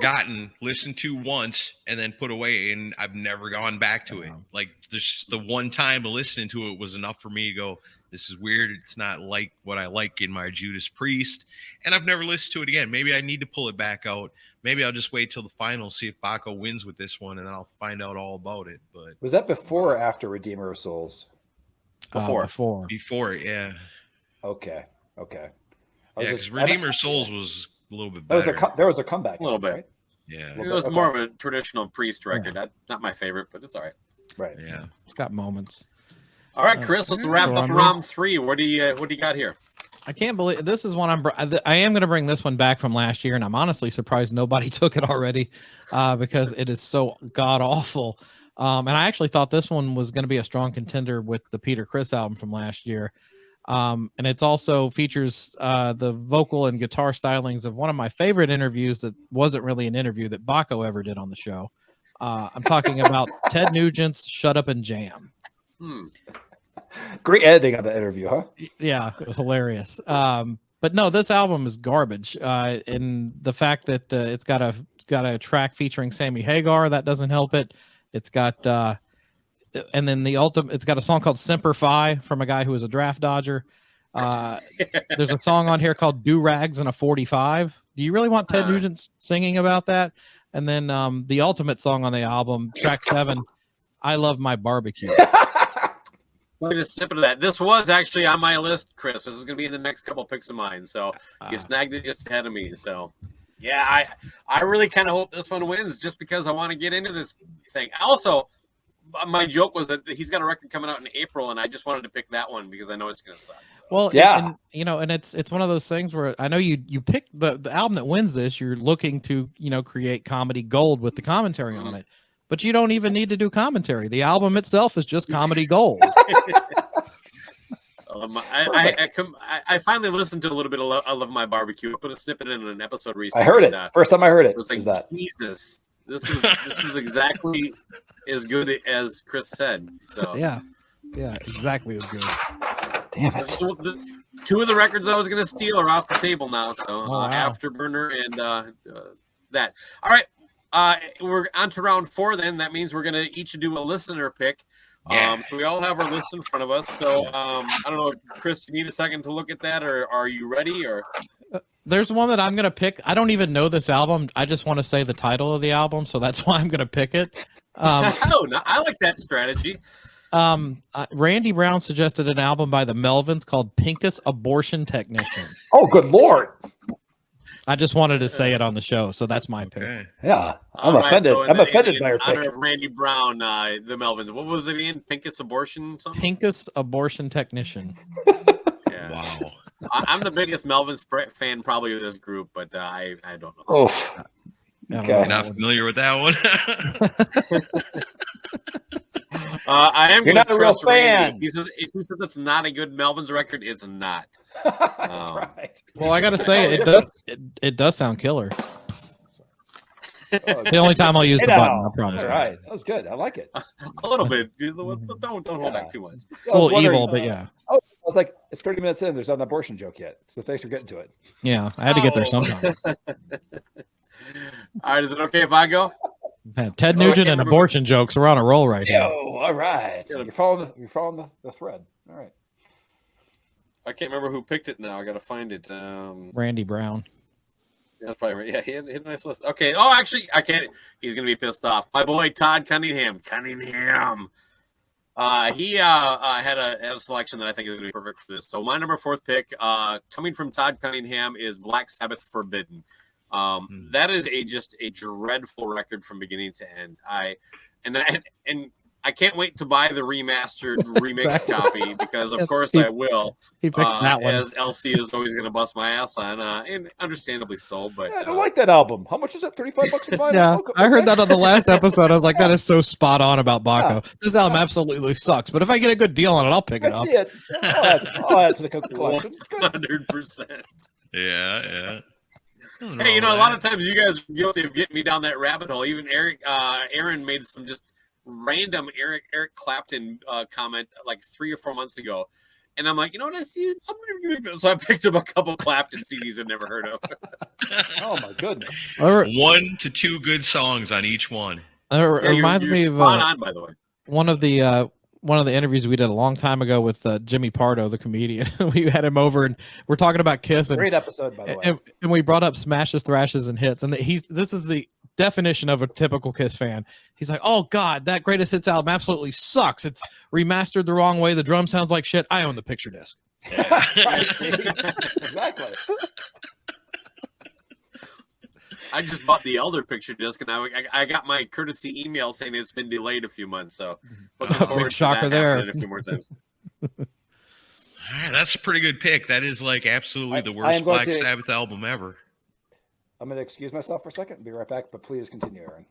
listened to once and then put away, and I've never gone back to it. Like there's just the one time listening to it was enough for me to go, this is weird. It's not like what I like in my Judas Priest, and I've never listened to it again. Maybe I need to pull it back out. Maybe I'll just wait till the final, see if Baco wins with this one, and then I'll find out all about it. But was that before or after Redeemer of Souls? Before, yeah. Okay. Yeah, because Redeemer of Souls was a little bit better. There was a comeback. A little bit. Right? Yeah. It was more of a traditional Priest record. Not my favorite, but it's all right. Right. Yeah. It's got moments. All right, Chris, let's wrap up round 3. What do you got here? I can't believe this is one I am going to bring this one back from last year, and I'm honestly surprised nobody took it already, because it is so god awful. And I actually thought this one was going to be a strong contender with the Peter Criss album from last year. And it's also features the vocal and guitar stylings of one of my favorite interviews that wasn't really an interview that Baco ever did on the show. I'm talking about Ted Nugent's "Shut Up and Jam." Great editing on the interview, huh? Yeah, it was hilarious. But no, this album is garbage. And the fact that it's got a track featuring Sammy Hagar, that doesn't help it. It's got and then it's got a song called Semper Fi from a guy who was a draft dodger. There's a song on here called Do Rags and a 45. Do you really want Ted Nugent singing about that? And then the ultimate song on the album, track 7, I Love My Barbecue. Wait a snippet of that. This was actually on my list, Chris. This is going to be in the next couple picks of mine. So you snagged it just ahead of me. So, yeah, I really kind of hope this one wins just because I want to get into this thing. Also, my joke was that he's got a record coming out in April, and I just wanted to pick that one because I know it's going to suck. So. Well, yeah, and it's one of those things where I know you pick the album that wins this. You're looking to create comedy gold with the commentary on it. But you don't even need to do commentary. The album itself is just comedy gold. I finally listened to a little bit of I Love My Barbecue. I put a snippet in an episode recently. I heard it. First time I heard it. It was like, that. Jesus, this was exactly as good as Chris said. So yeah, exactly as good. Damn it. Two of the records I was going to steal are off the table now. So wow. Afterburner and that. All right. We're on to round 4 then. That means we're going to each do a listener pick. So we all have our list in front of us. So I don't know, Chris, you need a second to look at that, or are you ready? Or there's one that I'm going to pick. I don't even know this album. I just want to say the title of the album, so that's why I'm going to pick it. I like that strategy. Randy Brown suggested an album by the Melvins called Pincus Abortion Technician. Oh, good Lord. I just wanted to say it on the show, so that's my pick. Yeah, I'm offended. So I'm offended by your pick. In honor of Randy Brown, the Melvins. What was it again? Pincus Abortion something? Pincus Abortion Technician. Yeah. Wow. I'm the biggest Melvins fan probably of this group, but I don't know. Oh, okay. You're not familiar with that one? I am. You're not a real fan. He says it's not a good Melvins record. It's not. That's right. Well, I got to say, it does sound killer. It's the only time I'll use the button. I promise. All right, that was good. I like it. A little bit. Don't hold back too much. It's a little evil, but yeah. Oh, I was like, it's 30 minutes in. There's not an abortion joke yet. So thanks for getting to it. Yeah, I had to get there sometime. All right, is it okay if I go? Ted Nugent and abortion jokes. We're on a roll right now. All right. So you're following the thread. All right. I can't remember who picked it now. I got to find it. Randy Brown. That's probably right. Yeah, he had a nice list. Okay. Oh, actually, I can't. He's going to be pissed off. My boy, Todd Cunningham. He had a selection that I think is going to be perfect for this. So my number 4th pick, coming from Todd Cunningham, is Black Sabbath Forbidden. That is just a dreadful record from beginning to end. I can't wait to buy the remastered remix copy because of course I will. He picks that one. As LC is always going to bust my ass on, and understandably so. But I don't like that album. How much is it? $35 a vinyl? Yeah, I heard that on the last episode. I was like, that is so spot on about Baco. This album absolutely sucks, but if I get a good deal on it, I'll pick it up. See it. I'll add to the collection. 100%. Yeah. Hey, a lot of times you guys are guilty of getting me down that rabbit hole. Even Aaron made some just random Eric Clapton comment like 3 or 4 months ago, and I'm like, you know what I see? So I picked up a couple Clapton CDs I've never heard of. Oh my goodness! 1 to 2 good songs on each one. It reminds me of spot on, by the way. One of the interviews we did a long time ago with Jimmy Pardo, the comedian. We had him over and we're talking about Kiss. And, great episode, by the way. And we brought up smashes, thrashes, and hits. And this is the definition of a typical Kiss fan. He's like, oh God, that greatest hits album absolutely sucks. It's remastered the wrong way. The drum sounds like shit. I own the picture disc. Exactly. I just bought the Elder picture disc, and I got my courtesy email saying it's been delayed a few months. So looking forward to shocker that there. happening a few more times. All right, that's a pretty good pick. That is like absolutely the I worst am going Black to- Sabbath album ever. I'm going to excuse myself for a second. Be right back, but please continue, Aaron.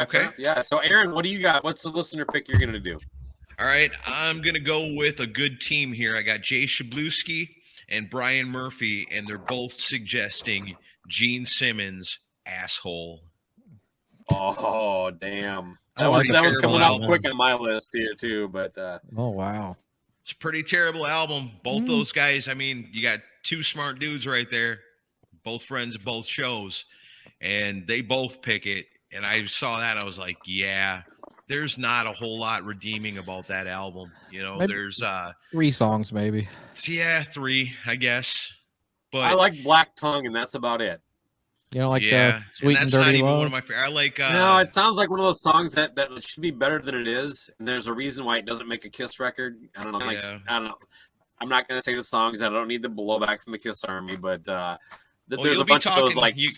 Okay. Yeah. So, Aaron, what do you got? What's the listener pick you're going to do? All right, I'm gonna go with a good team here. I got Jay Shabluski and Brian Murphy, and they're both suggesting Gene Simmons, Asshole. Oh, damn. I That was like that a was terrible coming out album. quick on my list here too, but Oh wow. It's a pretty terrible album. Both those guys, I mean, you got two smart dudes right there, both friends of both shows, and they both pick it. And I saw that, I was like, yeah, there's not a whole lot redeeming about that album. You know, Maybe- there's 3 songs maybe. yeah, 3, I guess. But I like Black Tongue, and that's about it. You know, like yeah, Sweet and that's not Dirty even Love. one of my favorite. I like No, it sounds like one of those songs that should be better than it is, and there's a reason why it doesn't make a Kiss record. I don't know. Like, Yeah. I don't know. I'm not going to say the songs. I don't need the blowback from the Kiss Army, but there's you'll a be bunch of those talking- like you-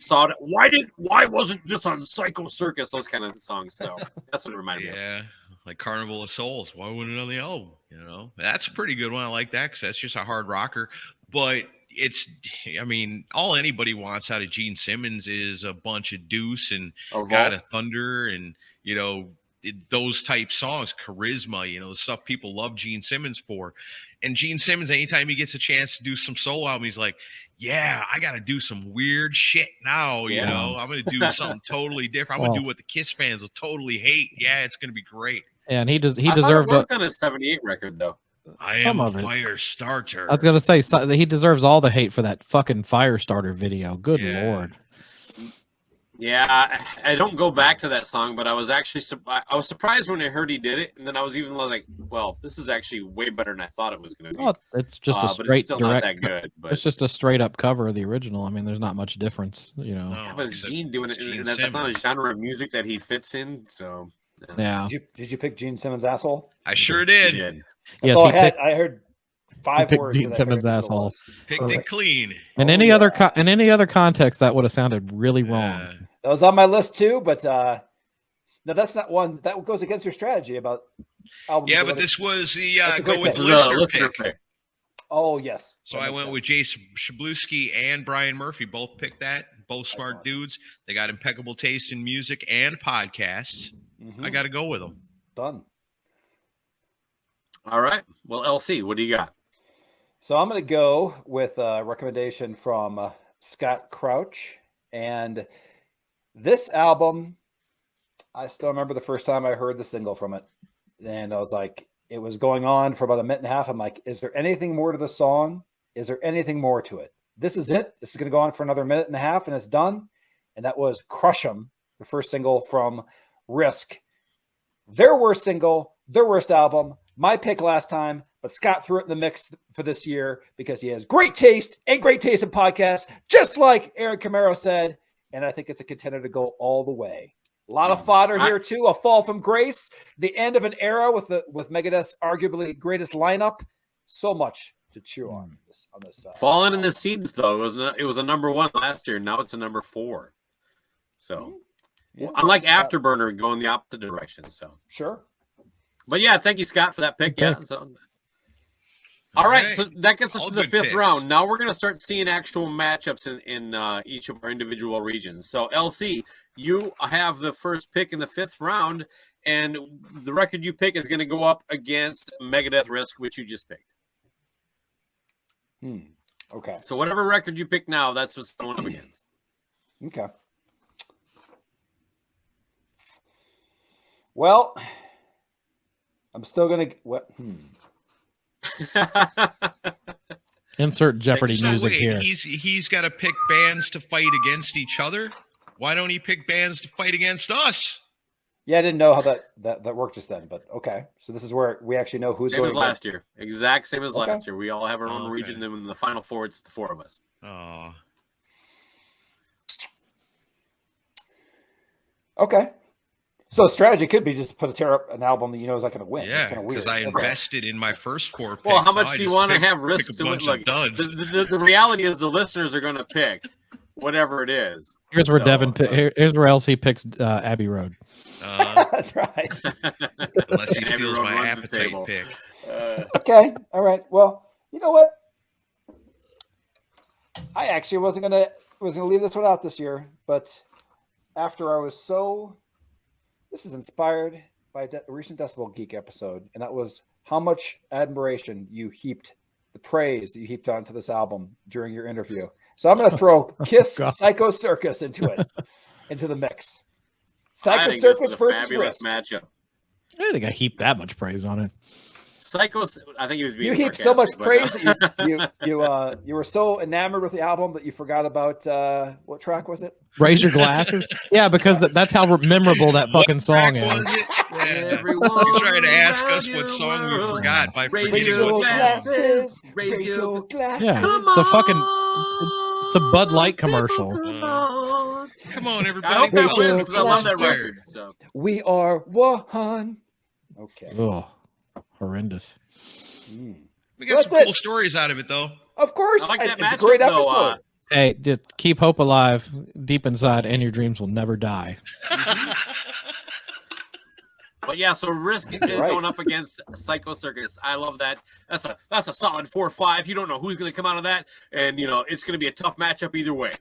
why wasn't this on Psycho Circus? Those kind of songs. So that's what it reminded me of. yeah, like Carnival of Souls. Why wasn't it on the album? You know, that's a pretty good one. I like that because that's just a hard rocker. But it's, I mean, all anybody wants out of Gene Simmons is a bunch of Deuce and Or God Vault. of Thunder and, you know, those type songs, Charisma, you know, the stuff people love Gene Simmons for. And Gene Simmons, anytime he gets a chance to do some solo album, he's like, yeah, I got to do some weird shit now. You Yeah. know, I'm going to do something totally different. I'm going to do what the Kiss fans will totally hate. Yeah, it's going to be great. And he I thought deserved it worked on his '78 record though. I Some am a of it. fire starter. I was gonna say he deserves all the hate for that fucking Firestarter video. Good Yeah. lord. Yeah, I don't go back to that song, but I was actually I was surprised when I heard he did it, and then I was even like, well, this is actually way better than I thought it was going to be. Well, it's just a but it's straight still not direct. that good. But It's just a straight up cover of the original. I mean, there's not much difference, you know. No, yeah, but it's except Gene doing it's it, Gene and that's not a Simmons. genre of music that he fits in. So Yeah. Did you pick Gene Simmons' asshole? I sure he did. did. That's Yes, all he I had. picked I heard 5 picked words. Gene but I couldn't Simmons' remember what it asshole. was. Picked it clean. in Oh, any yeah. other in any other context that would have sounded really wrong. That was on my list too, but no, that's not one that goes against your strategy about albums. Yeah, that but would- this was the That's a go great with This pick. is a listener listener pick. pick. Oh yes. So that I makes went with sense. Jay Shabluski and Brian Murphy. Both picked that. Both smart Excellent. dudes. They got impeccable taste in music and podcasts. Mhm. I got to go with them. Done. All right. Well, LC, what do you got? So I'm going to go with a recommendation from Scott Crouch, and this album, I still remember the first time I heard the single from it, and I was like, it was going on for about a minute and a half. I'm like, is there anything more to the song? Is there anything more to it? This is it. This is going to go on for another minute and a half, and it's done. And that was Crush 'Em, the first single from Risk. Their worst single, their worst album. My pick last time, but Scott threw it in the mix for this year because he has great taste and great taste in podcasts, just like Aaron Camaro said. And I think it's a contender to go all the way. A lot of fodder here too. A fall from grace, the end of an era with Megadeth's arguably greatest lineup. So much to chew on this. Falling in the seeds, though, it was a number 1 last year. Now it's a number 4. So, Yeah. unlike Afterburner, going the opposite direction. So, Sure. but yeah, thank you, Scott, for that pick. Okay. Yeah. So, all right, so that gets us All to the good 5th picks. round. Now we're going to start seeing actual matchups in each of our individual regions. So, LC, you have the first pick in the 5th round, and the record you pick is going to go up against Megadeth Risk, which you just picked. Okay. So, whatever record you pick now, that's what's going up against. Okay. Well, I'm still gonna what? Insert Jeopardy So music wait, here. he's got to pick bands to fight against each other. Why don't he pick bands to fight against us? Yeah, I didn't know how that worked just then, but okay. So this is where we actually know who's Same going as last year. Exact same as Okay. last year. We all have our own Oh, okay. region, and in the final 4, it's the 4 of us. Oh, Okay. So strategy could be just to tear up an album that you know is not going to win. It's yeah, kind of weird. because I Okay. invested in my first 4 picks. Well, how so much I do you just want to pick- have risk pick a to bunch it? of Look, duds. the reality is the listeners are going to pick whatever it is. Here's where So, Devin. Here's where LC picks Abbey Road. That's right. Unless he steals Everyone my runs the appetite table. pick. Okay. All right. Well, You know what? I actually wasn't gonna leave this one out this year, but after I was so, this is inspired by a recent Decibel Geek episode, and that was how much admiration you heaped, the praise that you heaped onto this album during your interview. So I'm gonna throw Kiss Psycho Circus into the mix. Psycho Circus versus fabulous Risk. matchup. I don't think I heaped that much praise on it. Psycho, I think he was being You heaped so much sarcastic, praise that you were so enamored with the album that you forgot about what track was it? Raise your glasses. Yeah, because that's how memorable that fucking song is. Everyone You trying to ask around us what your song we world, forgot by raise forgetting your what song? glasses, Raise your glasses. Yeah, Come it's a fucking on, it's a Bud Light commercial. Come on. Come on, everybody. I hope that Raise wins your because I love that glasses. record. So We are one. Okay. Oh, horrendous. We So got that's some cool it. stories out of it, though. Of course. I like that It's a matchup, great though, episode. Hey, just keep hope alive deep inside, and your dreams will never die. But yeah, so Risk is Right. going up against Psycho Circus. I love that. That's a solid 4-5. You don't know who's going to come out of that, and it's going to be a tough matchup either way.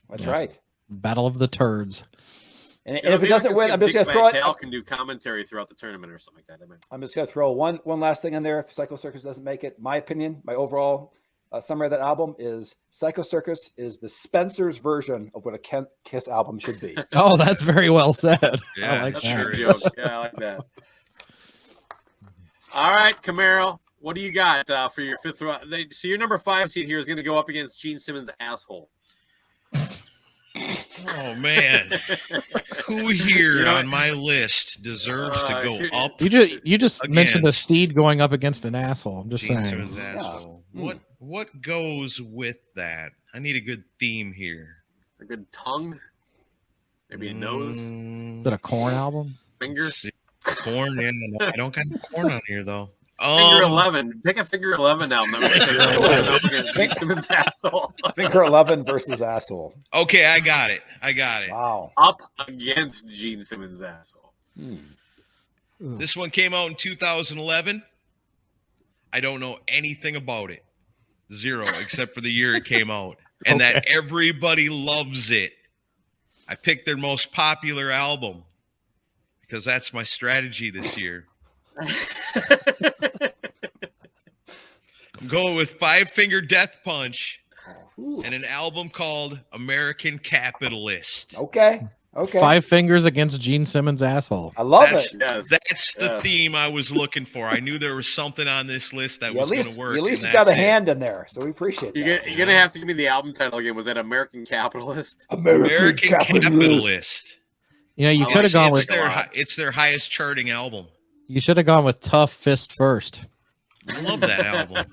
That's Yeah. right. Battle of the turds. And You know, if it maybe I doesn't can win, see I'm just Big going to throw Fat it. Cal can do commentary throughout the tournament or something like that. I'm just going to throw one last thing in there. If Psycho Circus doesn't make it, my opinion, my overall summary of that album is Psycho Circus is the Spencer's version of what a Kiss album should be. Oh, that's very well said. Yeah, I like That's that. a Sure good is. joke. Yeah, I like that. All right, Camaro, what do you got for your fifth round? So your number 5 seed here is going to go up against Gene Simmons' asshole. Oh man, who here on my list deserves to go up? You just mentioned a Against steed going up against an asshole. I'm just Gene saying. Simmons' asshole. What goes with that? I need a good theme here. A good tongue, maybe a nose, Is it a Corn album? finger. Corn in. I don't got corn on here though. Figure 11. Pick a figure 11 album. That would up against Gene Simmons' asshole. Finger 11 versus asshole. Okay, I got it. Wow. Up against Gene Simmons' asshole. This one came out in 2011. I don't know anything about it. 0, except for the year it came out. And that everybody loves it. I picked their most popular album because that's my strategy this year. I'm going with Five Finger Death Punch and an album called American Capitalist. Okay. 5 fingers against Gene Simmons' asshole. I love That's, it. Yes. that's the Yes. theme I was looking for. I knew there was something on this list that You was going to you work. at least and got a that's it. hand in there, so we appreciate that. You're gonna have to give me the album title again. Was that American Capitalist? American Capitalist. You know, you I could have like gone it. with It's their highest charting album. you should have gone with Tough Fist first. I love that album.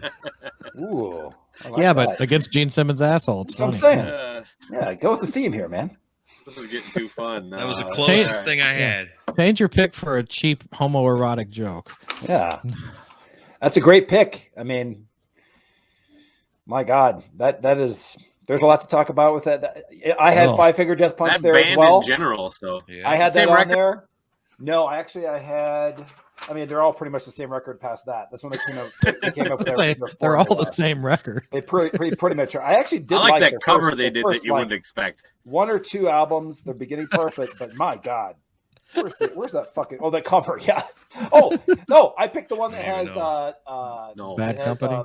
Ooh. I like Yeah, that. but against Gene Simmons' asshole, it's That's what I'm funny. saying. Yeah, go with the theme here, man. This is getting too fun. That was the All closest right. thing I had. Change your pick for a cheap homoerotic joke. Yeah. That's a great pick. I mean, my God, that is. There's a lot to talk about with that. I had Oh. Five Finger Death Punch That there band as well. in general. So Yeah. I had Same that on record? there. No, I had. I mean, they're all pretty much the same record past that. That's when they came up. They came up with It's their like, before they're they all the left. same record. They pretty much are. I actually did I like that their cover first- they their did first, that you like, wouldn't expect. 1 or 2 albums, the beginning part, but my God, where's that fucking that cover? Yeah. Oh no, I picked the one that I don't has even No, Bad it has, Company?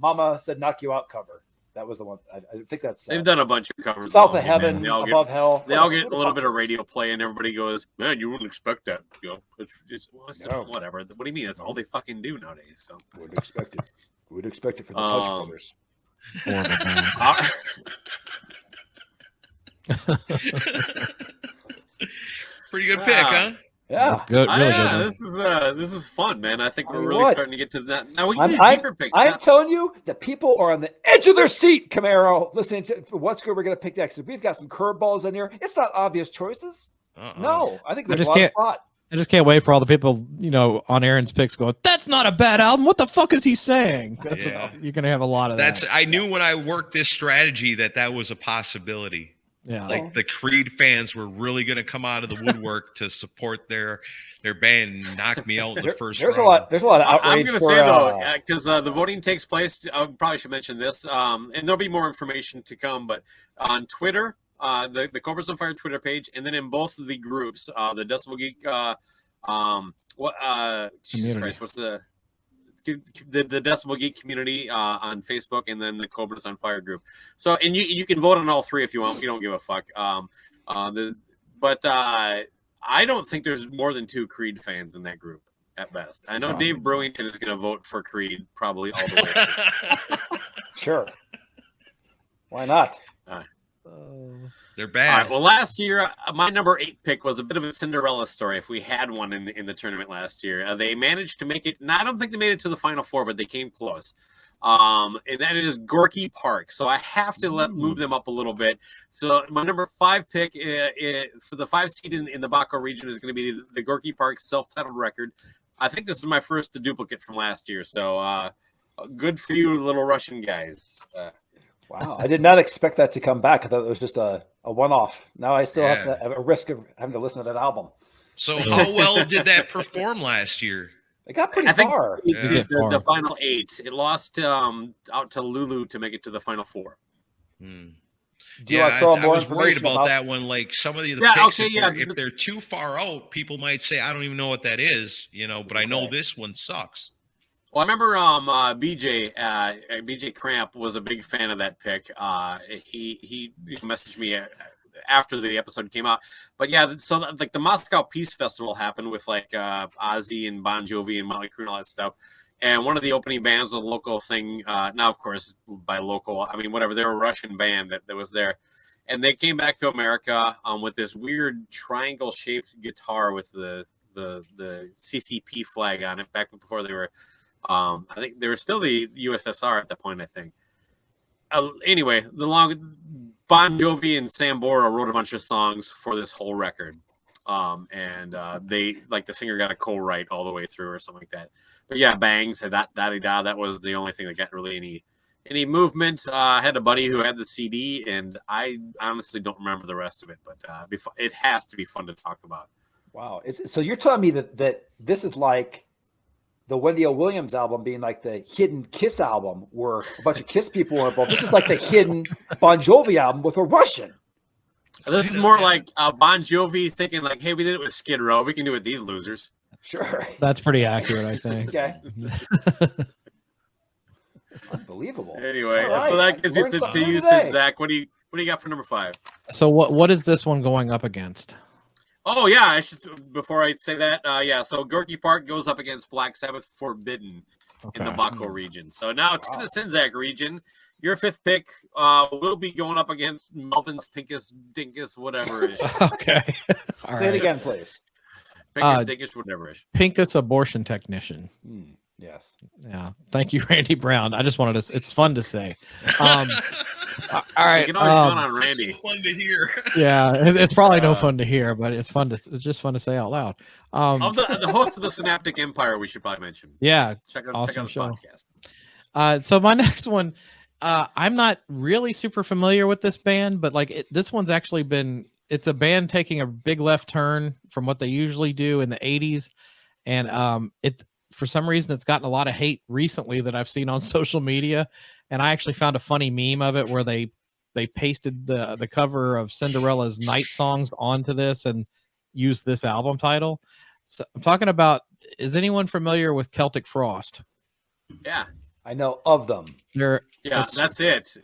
Mama Said Knock You Out cover. That was the one. I think that's they've done a bunch of covers. South though, of Heaven, They all Above Hell. They all get a little bit of radio play, and everybody goes, "Man, you wouldn't expect that." It's No. whatever. What do you mean? That's all they fucking do nowadays. So, Would expect it. Would expect it for the Punch Brothers. Horrible band. Pretty good pick, huh? Yeah. That's good. Really yeah, good. this is fun, man. I think I we're mean, really what? starting to get to that. Now we I'm- can do deeper picks. I'm telling you, the people are on the edge of their seat, Camaro. Listening to what's good, we're going to pick next. We've got some curveballs in here. It's not obvious choices. No, I think there's just a lot of can't- thought. I just can't wait for all the people, on Aaron's picks going, that's not a bad album. What the fuck is he saying? That's Yeah. you're going to have a lot of that. I knew when I worked this strategy that was a possibility. Yeah. Like the Creed fans were really going to come out of the woodwork to support their their band knocked me out in the first there's round. There's a lot of outrage. I'm going to say though, because the voting takes place, I probably should mention this, and there'll be more information to come. But on Twitter, the Cobras on Fire Twitter page, and then in both of the groups, the Decibel Geek, Jesus Christ, what's the Decibel Geek community on Facebook, and then the Cobras on Fire group. So, and you can vote on all three if you want. We don't give a fuck. I don't think there's more than 2 Creed fans in that group at best. I know Dave Brewington is going to vote for Creed probably all the way. Sure. Why not? They're bad. All right, well, last year, my number 8 pick was a bit of a Cinderella story. If we had one in the tournament last year, they managed to make it. Now, I don't think they made it to the Final Four, but they came close. And that is Gorky Park. So I have to move them up a little bit. So my number 5 pick for the 5 seed in the Baco region is going to be the Gorky Park self-titled record. I think this is my first duplicate from last year. So good for you, little Russian guys. Wow, I did not expect that to come back. I thought it was just a one-off. Now I still have a risk of having to listen to that album. So how well did that perform last year? It got pretty far. The final 8. It lost out to Lulu to make it to the Final 4. I was worried about that one. Like some of the picks, if they're too far out, people might say, I don't even know what that is, but I know this one sucks. Well, I remember BJ Cramp was a big fan of that pick. He messaged me after the episode came out. But yeah, so like the Moscow Peace Festival happened with like Ozzy and Bon Jovi and Motley Crue and all that stuff. And one of the opening bands was a local thing. Now, of course, by local, I mean, whatever, they're a Russian band that was there. And they came back to America with this weird triangle-shaped guitar with the CCP flag on it back before they were, I think they were still the USSR at that point, I think. Anyway, Bon Jovi and Sam Bora wrote a bunch of songs for this whole record. They, like, the singer got a co-write all the way through or something like that. But yeah, Bangs and da-da-da, that was the only thing that got really any movement. I had a buddy who had the CD, and I honestly don't remember the rest of it, but it has to be fun to talk about. Wow. So you're telling me that this is like the Wendy O. Williams album being like the hidden Kiss album where a bunch of Kiss people were involved. This is like the hidden Bon Jovi album with a Russian. This is more like Bon Jovi thinking like, hey, we did it with Skid Row. We can do it with these losers. Sure. That's pretty accurate, I think. Okay. Unbelievable. Anyway, right. So that gives you to you, Zach. What do you got for number 5? So what is this one going up against? Oh yeah, I should before I say that. So Gorky Park goes up against Black Sabbath Forbidden in the Baco region. So now to the Sinzak region. Your 5th pick will be going up against Melvin's Pinkus Dinkus, whatever it is. Okay. Say it again, please. Pinkus Dinkus, whatever it is. Pinkus Abortion Technician. Yes. Yeah. Thank you, Randy Brown. I just wanted to. It's fun to say. All right. You can always count on Randy. It's fun to hear. Yeah, it's probably no fun to hear, but it's just fun to say out loud. Of the host of the Synaptic Empire, we should probably mention. Yeah. Check out awesome the show. podcast. So my next one. I'm not really super familiar with this band, but like this one's actually it's a band taking a big left turn from what they usually do in the 80s. And for some reason, it's gotten a lot of hate recently that I've seen on social media. And I actually found a funny meme of it where they pasted the cover of Cinderella's Night Songs onto this and used this album title. So I'm talking about, is anyone familiar with Celtic Frost? Yeah. I know of them. That's it.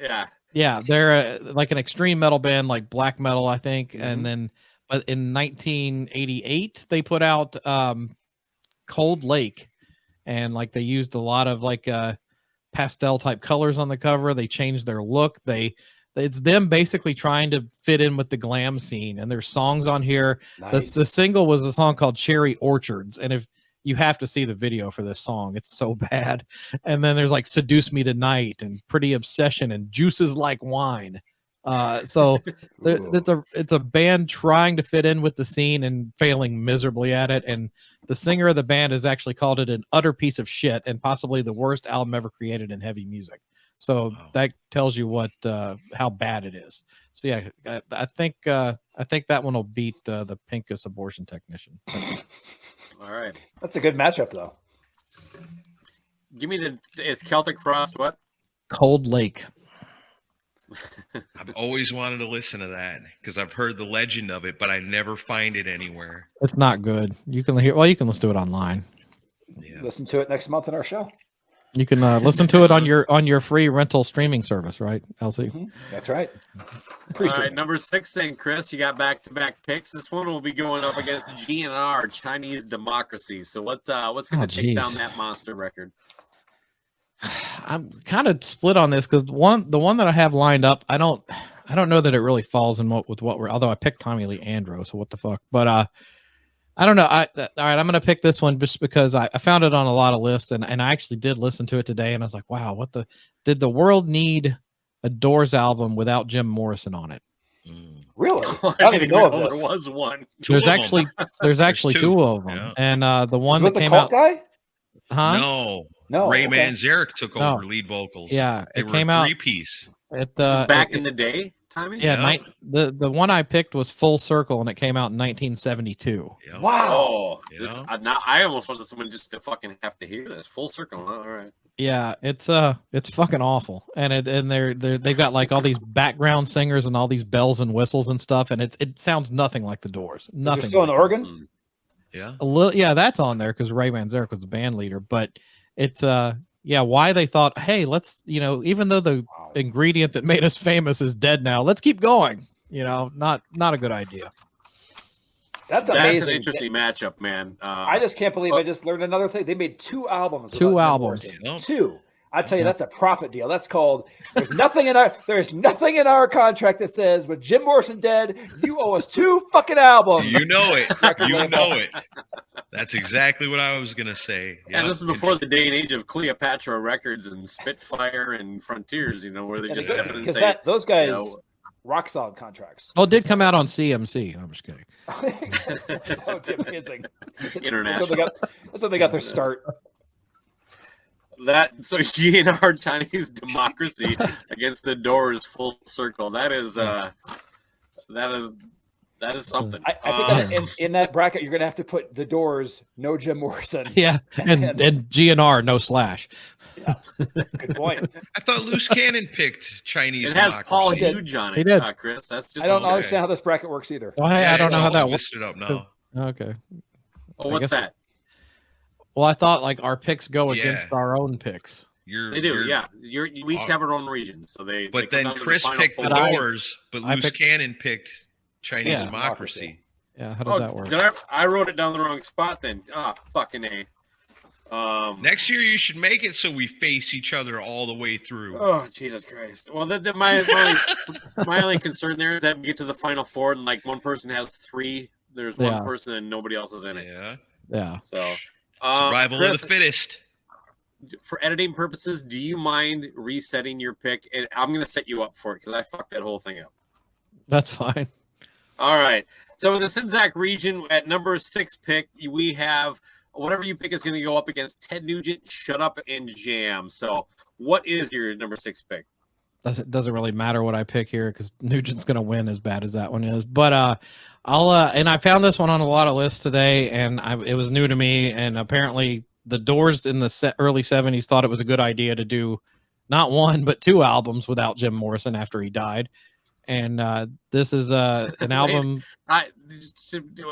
Yeah, they're like an extreme metal band, like black metal, I think. Mm-hmm. But in 1988, they put out Cold Lake, and like they used a lot of like pastel type colors on the cover. They changed their look. It's them basically trying to fit in with the glam scene, and there's songs on here. Nice. The single was a song called Cherry Orchards, and if you have to see the video for this song. It's so bad. And then there's like Seduce Me Tonight and Pretty Obsession and Juices Like Wine. So it's a band trying to fit in with the scene and failing miserably at it. And the singer of the band has actually called it an utter piece of shit and possibly the worst album ever created in heavy music. So Wow. that tells you what how bad it is. So yeah, I think that one will beat the Pincus abortion technician. All right. That's a good matchup, though. Give me it's Celtic Frost. What? Cold Lake. I've always wanted to listen to that because I've heard the legend of it, but I never find it anywhere. It's not good. You can hear. Well, you can listen to it online. Yeah. Listen to it next month in our show. You can listen to it on your free rental streaming service, right, LC? Mm-hmm. That's right. All right, number 6 then, Chris. You got back-to-back picks. This one will be going up against GNR, Chinese Democracy. So what's going to take down that monster record? I'm kind of split on this because the one that I have lined up, I don't know that it really falls in with what we're. Although I picked Tommy Lee Andro, so what the fuck? But I don't know. All right, I'm gonna pick this one just because I found it on a lot of lists and I actually did listen to it today and I was like, wow, did the world need a Doors album without Jim Morrison on it? Really? I don't even know of there this. was one. There's actually two of them, Yeah. and the one Was that it the came cult out. guy? Huh? No. Ray okay. Manzarek took No. over lead vocals. Yeah, They it were came a out three-piece. at This is the back in the day, Tommy? Yeah, the one I picked was Full Circle, and it came out in 1972. Yeah. Wow. Oh, Yeah. this I almost wanted someone just to fucking have to hear this. Full Circle. Huh? All right. Yeah, it's fucking awful, and they've got like all these background singers and all these bells and whistles and stuff, and it sounds nothing like the Doors. Nothing. Is there still like an it. organ? Yeah. A little, yeah, that's on there because Ray Manzarek was the band leader, but it's why they thought, hey, let's even though the ingredient that made us famous is dead now, let's keep going. Not a good idea. That's That's amazing. an interesting matchup, man. I just can't believe I just learned another thing. They made 2 albums. Two without Jim albums. Morrison. Yeah. 2. I tell you, that's a profit deal. That's called. There's nothing in our contract that says with Jim Morrison dead, you owe us 2 fucking albums. You know it. You know it. That's exactly what I was gonna say. And this is before the day and age of Cleopatra Records and Spitfire and Frontiers, where they just step in and say, those guys rock solid contracts. Oh, it did come out on CMC. I'm just kidding. That would be amazing. International. That's how they got their start. So GNR Chinese Democracy against the Doors Full Circle. That is something. I think that in that bracket, you're going to have to put the Doors, no Jim Morrison. Yeah, and GNR, no Slash. Yeah. Good point. I thought Loose Cannon picked Chinese. It has Democracy. Paul Huge on He it, did. Chris. That's just I don't okay. understand how this bracket works either. Well, hey, I don't know how that works. Listed up now. Okay. Oh, what's that? Well, I thought like our picks go against our own picks. They do, yeah. We each have our own region, so they. But they then come down to Chris final picked four. the Doors, but Loose Cannon picked Chinese Yeah. Democracy. Yeah, how does that work? I wrote it down the wrong spot then. Oh, fucking A. Next year, you should make it so we face each other all the way through. Oh, Jesus Christ. Well, my only concern there is that we get to the final four and like one person has 3. There's one person and nobody else is in it. Yeah. Yeah. So Survival Chris, of the fittest. For editing purposes, do you mind resetting your pick? And I'm going to set you up for it because I fucked that whole thing up. That's fine. All right. So in the Sinzac region, at number 6 pick, we have whatever you pick is going to go up against Ted Nugent, Shut Up and Jam. So what is your number 6 pick? Doesn't really matter what I pick here because Nugent's going to win as bad as that one is. But I found this one on a lot of lists today, and it was new to me. And apparently, the Doors in the early 70s thought it was a good idea to do not 1 but 2 albums without Jim Morrison after he died. And this is an album.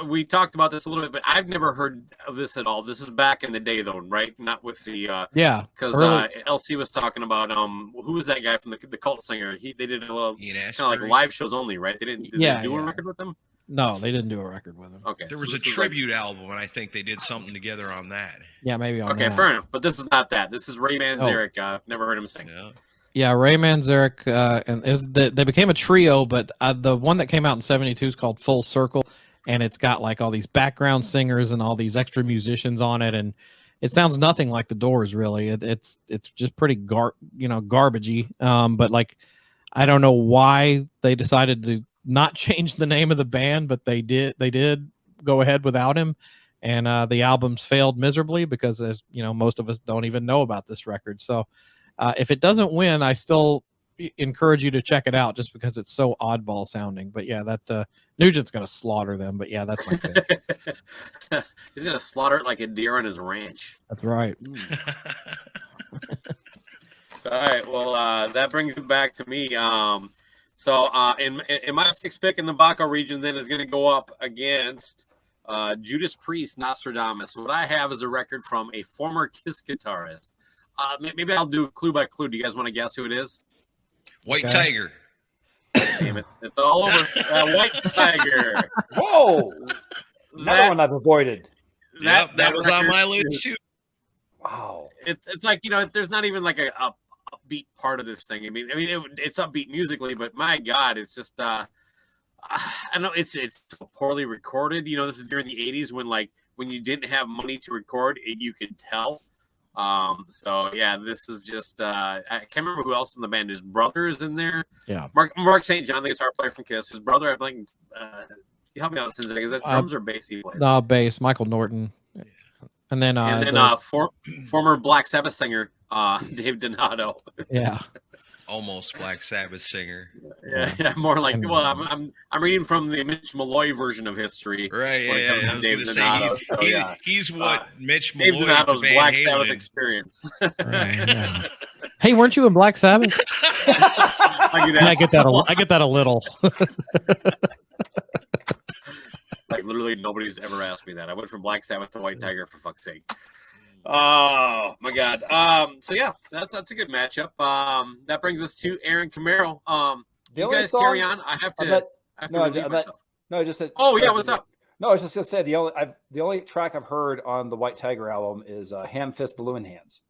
We talked about this a little bit, but I've never heard of this at all. This is back in the day, though, right? Not with the because LC was talking about who was that guy from the cult singer? They did a little kind of like live shows only, right? They didn't they do a record with them. No, they didn't do a record with him. Okay, there was a tribute album, and I think they did something together on that. Yeah, maybe on that. Fair enough. But this is not that. This is Ray Manzarek. I've never heard him sing. Yeah, Ray Manzarek, and they became a trio, but the one that came out in 72 is called Full Circle, and it's got like all these background singers and all these extra musicians on it, and it sounds nothing like the Doors, really. It's just pretty garbagey. But like, I don't know why they decided to not change the name of the band, but they did go ahead without him, and the albums failed miserably because, as you know, most of us don't even know about this record. So If it doesn't win, I still encourage you to check it out just because it's so oddball sounding. But yeah, that Nugent's going to slaughter them. But yeah, that's my pick. He's going to slaughter it like a deer on his ranch. That's right. All right. Well, that brings it back to me. So in my sixth pick in the Baco region, then is going to go up against Judas Priest, Nostradamus. What I have is a record from a former Kiss guitarist. Maybe I'll do clue by clue. Do you guys want to guess who it is? White Tiger. Damn it. It's all over. White Tiger. Whoa. Another one I've avoided. That was on record my list too. Wow. It's like, there's not even like a upbeat part of this thing. I mean, it's upbeat musically, but my God, it's just I know it's so poorly recorded. This is during the 80s when you didn't have money to record it, you could tell. So yeah, this is just I can't remember who else in the band. His brother is in there. Yeah. Mark St. John, the guitar player from Kiss. His brother, I think help me out, since is that drums or bass he plays? No, bass, Michael Norton. And then former Black Sabbath singer Dave Donato. Yeah. Almost Black Sabbath singer. Yeah, more like, well, I'm reading from the Mitch Malloy version of history. Right, yeah. I was going to say he's what Mitch Dave Malloy Donato's Black Halen Sabbath in. experience. Right, yeah. Hey, weren't you in Black Sabbath? I get that a little. Like literally nobody's ever asked me that. I went from Black Sabbath to White Tiger, for fuck's sake. Oh my God. So yeah, that's a good matchup. That brings us to Aaron Camaro. You guys carry on. I have to relieve myself. No, I just said. Oh yeah, what's up? No, I was just gonna say the only track I've heard on the White Tiger album is Ham Fist Balloon Hands.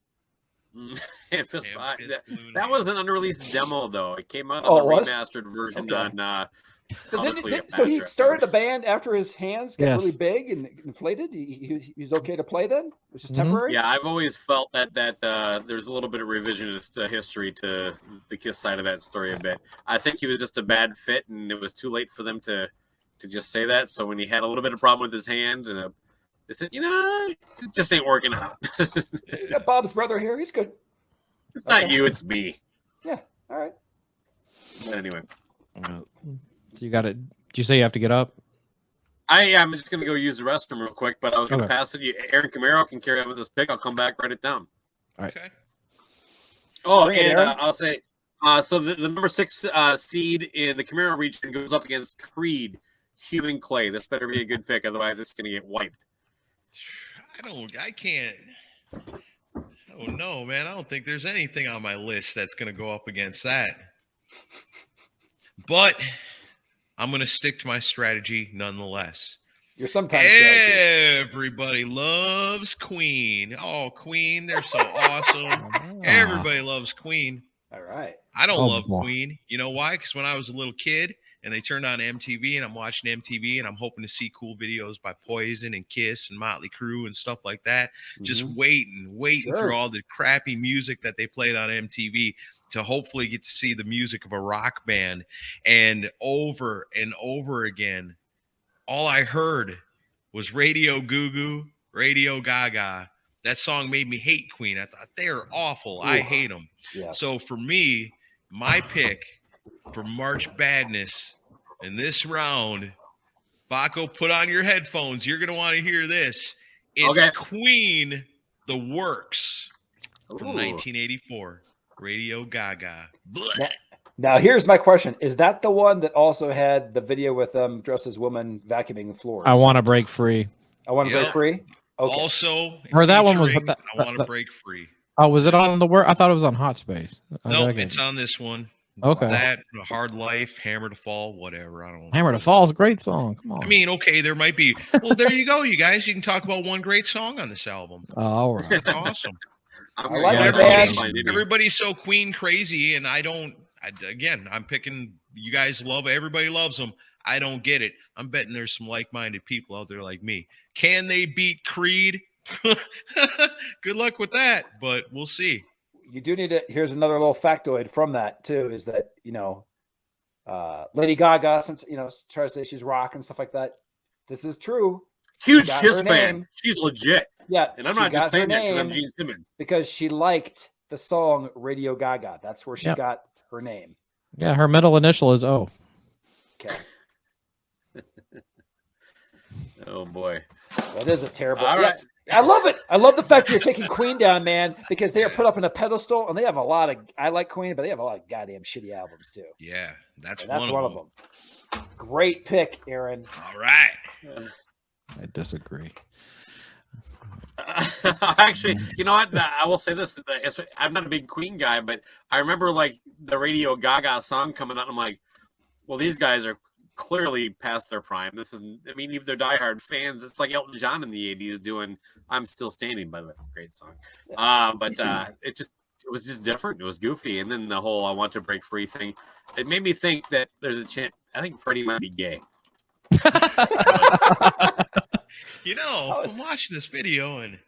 That was an unreleased demo though. It came out Oh, on it the was? remastered version Okay. on So he started the band after his hands got really big and inflated. He's okay to play then? It was just temporary? Yeah, I've always felt that there's a little bit of revisionist history to the Kiss side of that story a bit. I think he was just a bad fit, and it was too late for them to just say that. So when he had a little bit of problem with his hand, and they said, it just ain't working out. Bob's brother here. He's good. It's not you, it's me. Yeah, all right. But anyway. So you got it. Did you say you have to get up? I'm just going to go use the restroom real quick, but I was going to pass it. Aaron Camaro can carry on with this pick. I'll come back, write it down. All right. Okay. Oh, and I'll say, so the number 6 seed in the Camaro region goes up against Creed, Human Clay. This better be a good pick, otherwise it's going to get wiped. I can't. Oh no, man! I don't think there's anything on my list that's going to go up against that. But I'm going to stick to my strategy nonetheless. You're sometimes everybody loves Queen. Oh, Queen, they're so awesome. Everybody loves Queen. All right. I don't love Queen. You know why? Because when I was a little kid and they turned on MTV and I'm watching MTV and I'm hoping to see cool videos by Poison and Kiss and Motley Crue and stuff like that. Just waiting through all the crappy music that they played on MTV to hopefully get to see the music of a rock band. And over again, all I heard was Radio Goo Goo, Radio Gaga. That song made me hate Queen. I thought they're awful. I hate them. Yes. So for me, my pick for March Badness in this round, Baco, put on your headphones. You're going to want to hear this. It's Queen, The Works from 1984. Radio Gaga. Now, here's my question. Is that the one that also had the video with them dressed as women vacuuming the floors? I Want to Break Free. I Want to Break Free? Okay. Also, or that one was I Want to Break Free. Oh, was it on the work? I thought it was on Hot Space. No, it's on this one. Okay. That, Hard Life, Hammer to Fall, whatever. I don't know. Hammer to Fall is a great song. Come on. I mean, okay, there might be. Well, there you go, you guys. You can talk about one great song on this album. Oh, all right. That's awesome. Everybody's so Queen crazy, and I'm picking. You guys everybody loves them. I don't get it. I'm betting there's some like-minded people out there like me. Can they beat Creed? Good luck with that, but we'll see. You do need to. Here's another little factoid from that too: is that Lady Gaga, tries to say she's rock and stuff like that. This is true. Huge Kiss fan. She's legit. Yeah, and I'm not just saying that because I'm Gene Simmons. Because she liked the song Radio Gaga. That's where she got her name. Yeah, her middle initial is O. Okay. Oh boy, That is a terrible. All right. I love it. I love the fact you're taking Queen down, man, because they are put up in a pedestal, and they have a lot of. I like Queen, but they have a lot of goddamn shitty albums too. Yeah, that's one of them. Great pick, Aaron. All right. I disagree. Actually, you know what? I will say this: I'm not a big Queen guy, but I remember like the Radio Gaga song coming out. And I'm like, well, these guys are clearly past their prime. This is, I mean, even they're diehard fans. It's like Elton John in the '80s doing "I'm Still Standing." By the way, great song. But it was just different. It was goofy, and then the whole "I Want to Break Free" thing. It made me think that there's a chance. I think Freddie might be gay. You know, I'm watching this video and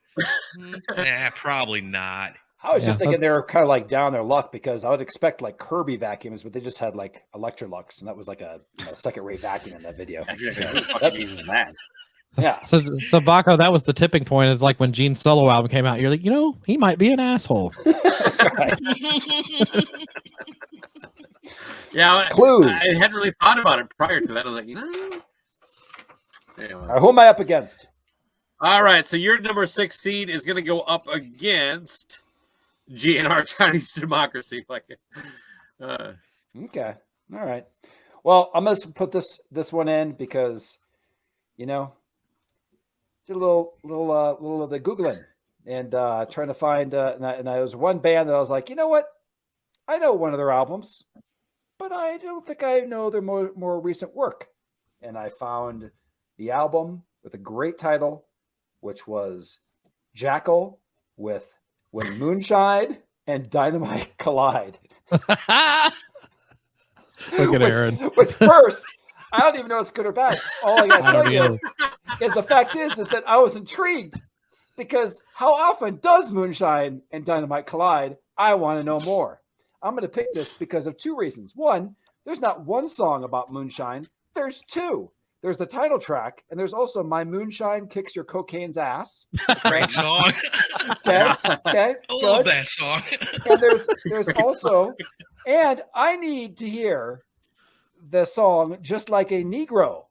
probably not. I was just thinking they were kind of like down their luck because I would expect like Kirby vacuums, but they just had like Electrolux, and that was like a second-rate vacuum in that video. Who fucking uses that? Yeah. So Baco, that was the tipping point. Is like when Gene's solo album came out. You're like, he might be an asshole. That's right. Yeah, Clues. I hadn't really thought about it prior to that. I was like, Anyway. All right, who am I up against? All right, so your number 6 seed is going to go up against GNR Chinese Democracy. Okay, all right. Well, I'm going to put this one in because, did a little of the Googling and trying to find, and I was one band that I was like, you know what? I know one of their albums, but I don't think I know their more recent work. And I found the album with a great title, which was Jackal with When Moonshine and Dynamite Collide. Look at Aaron. Which first, I don't even know if it's good or bad. All I got to tell you is the fact is that I was intrigued because how often does Moonshine and Dynamite collide? I want to know more. I'm going to pick this because of 2 reasons. One, there's not one song about moonshine. There's 2. There's the title track, and there's also My Moonshine Kicks Your Cocaine's Ass. Great song. Okay. I love that song. And there's also, and I need to hear the song Just Like a Negro.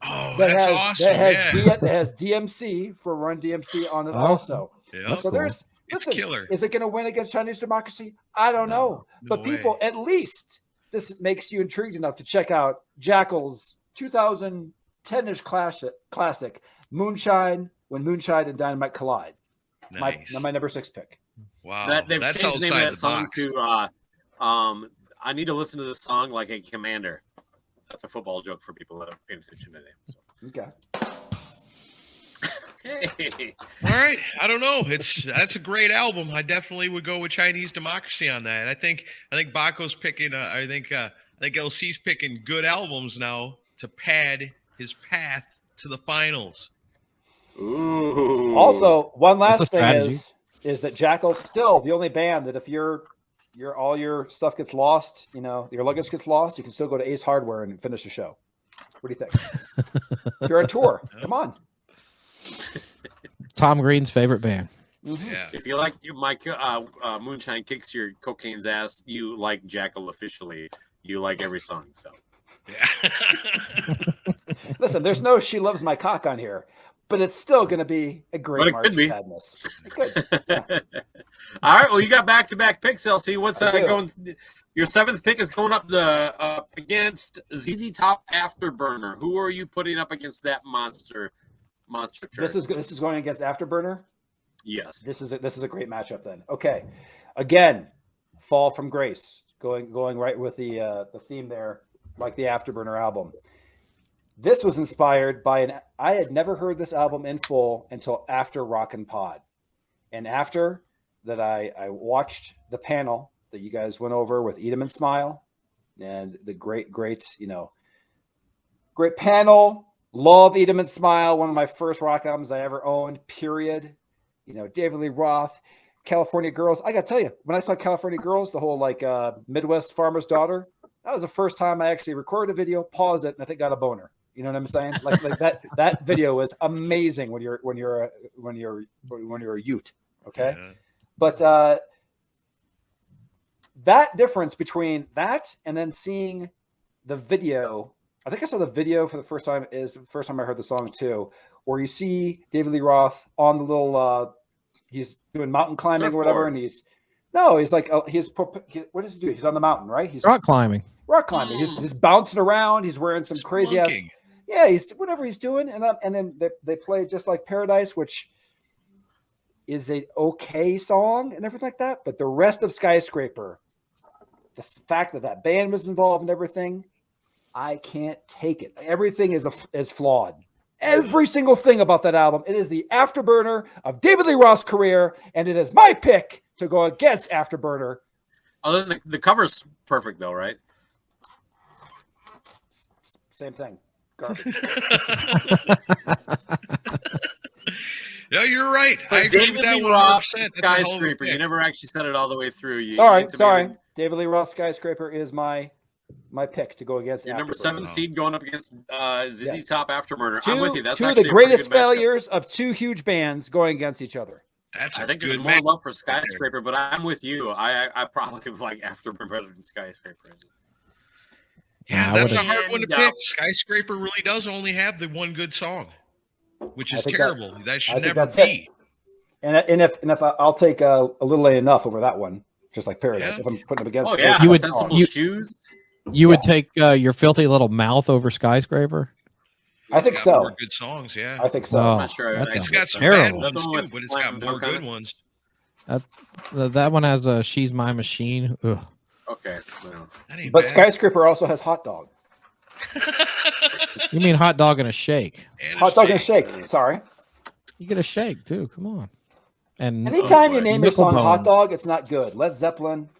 Oh, that's awesome. That has DMC for Run DMC on it also. Yep. So there's, listen, killer. Is it going to win against Chinese Democracy? I don't know. But people, at least this makes you intrigued enough to check out Jackal's 2010-ish classic, Moonshine, When Moonshine and Dynamite Collide. Nice. My number 6 pick. Wow. They've That's changed the name of that song box. to I need to listen to this song like a commander. That's a football joke for people that are paying attention today. So. Okay. All right. I don't know. That's a great album. I definitely would go with Chinese Democracy on that. I think Baco's picking. I think LC's picking good albums now to pad his path to the finals. Ooh. Also, one last thing strategy. is that Jackal's still the only band that if your all your stuff gets lost, your luggage gets lost, you can still go to Ace Hardware and finish the show. What do you think? If you're on tour, come on. Tom Green's favorite band. Mm-hmm. Yeah. If you like my Moonshine Kicks Your Cocaine's Ass, you like Jackal officially. You like every song. So. Yeah. Listen, there's no She Loves My Cock on here, but it's still going to be a great March Madness. It could. Yeah. All right. Well, you got back-to-back picks, LC. What's going? Your 7th pick is going up against ZZ Top Afterburner. Who are you putting up against that monster? This is going against Afterburner. Yes. This is a great matchup then. Okay, again, Fall from Grace, going right with the theme there, like the Afterburner album. This was inspired by I had never heard this album in full until after Rockin' Pod, and after that I watched the panel that you guys went over with Eat 'em and Smile, and the great panel. Love Eat 'em and Smile, one of my first rock albums I ever owned, period. David Lee Roth, California Girls. I got to tell you, when I saw California Girls, the whole Midwest Farmer's Daughter, that was the first time I actually recorded a video, paused it, and I think got a boner. You know what I'm saying? Like that video was amazing when you're a Ute. Okay. Yeah. But that difference between that and then seeing the video, I think I saw the video for the first time is the first time I heard the song too, where you see David Lee Roth on the little, he's doing mountain climbing or whatever. And he's like, what does he do? He's on the mountain, right? He's rock climbing. He's bouncing around. He's wearing some crazy ass. Yeah. He's whatever he's doing. And then they play Just Like Paradise, which is a okay song and everything like that. But the rest of Skyscraper, the fact that band was involved and everything, I can't take it. Everything is flawed. Every single thing about that album. It is the afterburner of David Lee Roth's career, and it is my pick to go against Afterburner. Other than the cover's perfect, though, right? Same thing. Garbage. No, you're right. So I agree David with that Lee Roth, 100%. Skyscraper. You never actually said it all the way through. Sorry. David Lee Roth, Skyscraper is my pick to go against. Your number 7 seed going up against ZZ Top Afterburner. I'm with you. That's two of the greatest failures of two huge bands going against each other. I think there's more love for Skyscraper, but I'm with you. I probably would like Afterburner better than Skyscraper. Yeah, that's a hard one to pick. Skyscraper really does only have the one good song, which is terrible. That should never be. And if I'll take a Little Late Enough over that one, Just Like Paradise. If I'm putting them against, you would take Your Filthy Little Mouth over Skyscraper. I think so. More good songs, yeah. I think so. I'm not sure. It's got some terrible bad ones too, but it's got more good ones. That one has She's My Machine. Ugh. Okay. Well. But Skyscraper also has Hot Dog. You mean Hot Dog and a Shake? Hot Dog and a Shake. Sorry. You get a shake too. Come on. And anytime you name your song Hot Dog, it's not good. Led Zeppelin.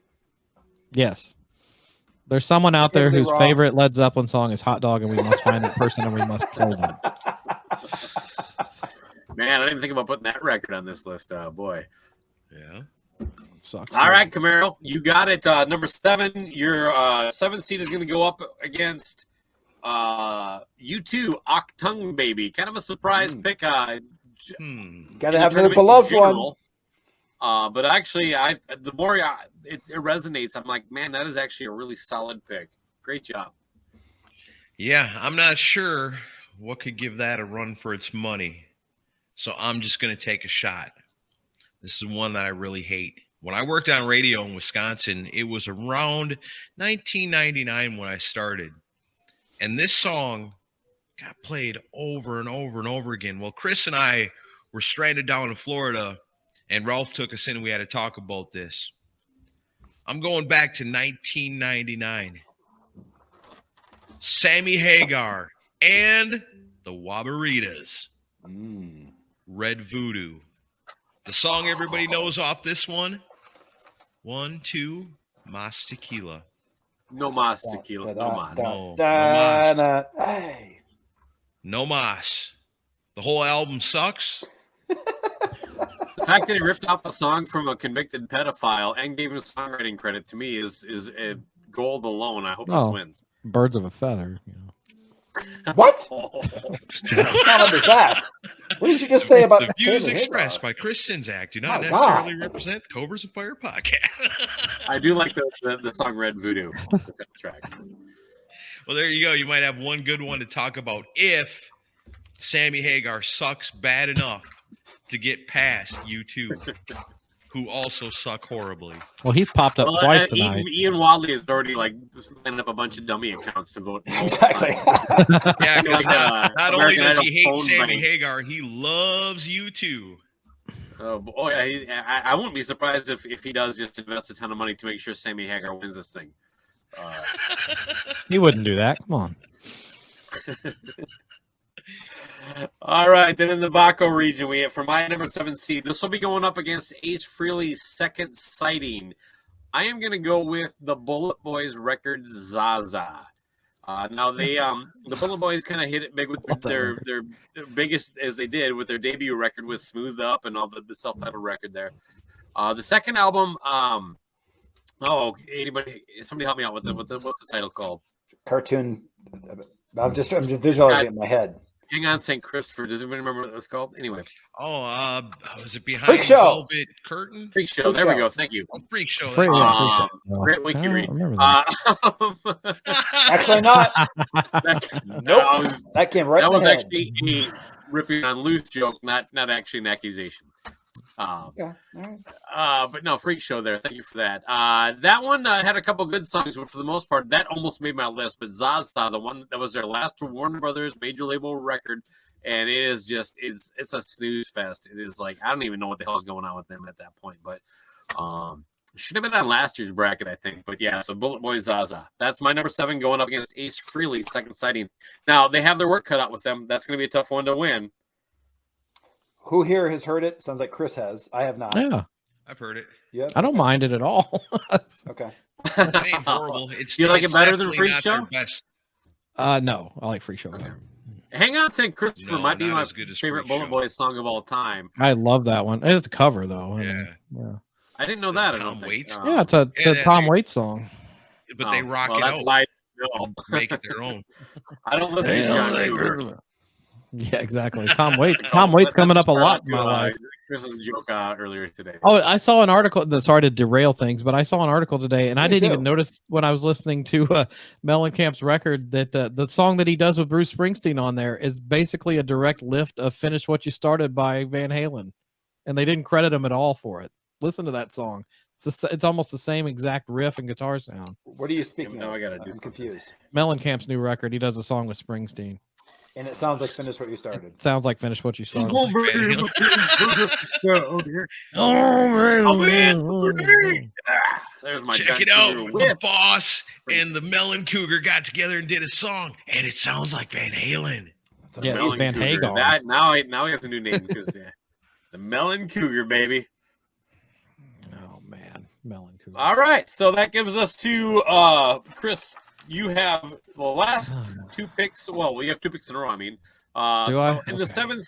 Yes. There's someone out there whose favorite Led Zeppelin song is Hot Dog, and we must find that person and we must kill them. Man, I didn't think about putting that record on this list. Boy. Yeah. Sucks. All right, Camaro, you got it. Number 7, your 7th seed is going to go up against U2, Octung Baby. Kind of a surprise pick. Got to have another beloved one. But actually, the more it resonates, I'm like, man, that is actually a really solid pick. Great job. Yeah, I'm not sure what could give that a run for its money. So I'm just going to take a shot. This is one that I really hate. When I worked on radio in Wisconsin, it was around 1999 when I started. And this song got played over and over and over again. Well, Chris and I were stranded down in Florida, and Ralph took us in and we had to talk about this. I'm going back to 1999. Sammy Hagar and the Wabaritas. Red Voodoo. The song everybody knows off this one. 1, 2, Mas Tequila. No Mas Tequila. No Mas. No Mas. The whole album sucks. The fact that he ripped off a song from a convicted pedophile and gave him songwriting credit to me is a gold alone. I hope this wins. Birds of a feather. You know. What? What sound is that? What did you just say about the views expressed by Chris Sinzak do not necessarily represent the Cobras of Fire podcast? I do like the song Red Voodoo track. Well, there you go. You might have one good one to talk about if Sammy Hagar sucks bad enough to get past U2, who also suck horribly. Well, he's popped up twice tonight. Ian Wadley is already just lining up a bunch of dummy accounts to vote. Exactly. Yeah, because not only does he hate Sammy Hagar, he loves U2. Oh boy, I wouldn't be surprised if he does just invest a ton of money to make sure Sammy Hagar wins this thing. He wouldn't do that. Come on. All right, then in the Baco region, we have for my number 7 seed. This will be going up against Ace Frehley's Second Sighting. I am going to go with the Bullet Boys record Zaza. Now they the Bullet Boys kind of hit it big with their biggest as they did with their debut record with Smooth Up and all the self-titled record there. The second album, somebody help me out with what's the title called? Cartoon. I'm just visualizing it in my head. Hang on, St. Christopher. Does anybody remember what it was called? Anyway, Oh, was it Behind Freak the Show. Velvet Curtain? Freak Show. Freak There we Show. go. Thank you. Oh, Freak Show. Freak- that's yeah, it. Freak Show. Great I wiki don't read. remember that. Actually, not. That Nope. was, That came right that in the was head. actually a ripping on loose joke, not actually an accusation. Okay. All right. But no, Freak Show there. Thank you for that. That one had a couple good songs, but for the most part, that almost made my list. But Zaza, the one that was their last Warner Brothers major label record, and it is just it's a snooze fest. It is like I don't even know what the hell's going on with them at that point. But should have been on last year's bracket, I think. But yeah, so Bullet Boy Zaza. That's my number 7 going up against Ace Frehley, Second Sighting. Now they have their work cut out with them. That's going to be a tough one to win. Who here has heard it? Sounds like Chris has. I have not. Yeah, I've heard it. Yep. I don't mind it at all. Okay. It ain't horrible. It's You like it it's better than definitely Freak not Show? their best. No, I like Freak Show better. Hang on, St. Christopher No, might be not my as good as favorite Freak Bullet Show. Boys song of all time. I love that one. It's a cover though. I Yeah. mean, yeah. I didn't know that. I Tom don't think. Waits? Yeah, it's a Yeah, Tom they- Waits song. But they rock well, it that's out. why I know. and make it their own. I don't listen to John Cougar. Yeah, exactly. Tom Waits. That's Tom Waits a coming up a shout lot out in my to, life. Chris's joke earlier today. Oh, I saw an article. Sorry to derail things, but I saw an article today, and I Me didn't too. even notice when I was listening to Mellencamp's record that the song that he does with Bruce Springsteen on there is basically a direct lift of "Finish What You Started" by Van Halen, and they didn't credit him at all for it. Listen to that song; it's almost the same exact riff and guitar sound. What are you speaking now of? I gotta do I'm something. confused. Mellencamp's new record, he does a song with Springsteen. And it sounds like finish what you started. It sounds like "Finish What You Started." There's my Check John it out. Cougar The whiff. boss and the Melon Cougar got together and did a song, and it sounds like Van Halen. That's Yeah, amazing. it's Van Cougar. Hagar. That now he has a new name because the Melon Cougar, baby. Oh man, Melon Cougar. All right, so that gives us to Chris. You have the last 2 picks. Well, we have 2 picks in a row. I mean, Do so I? in the Okay. 7th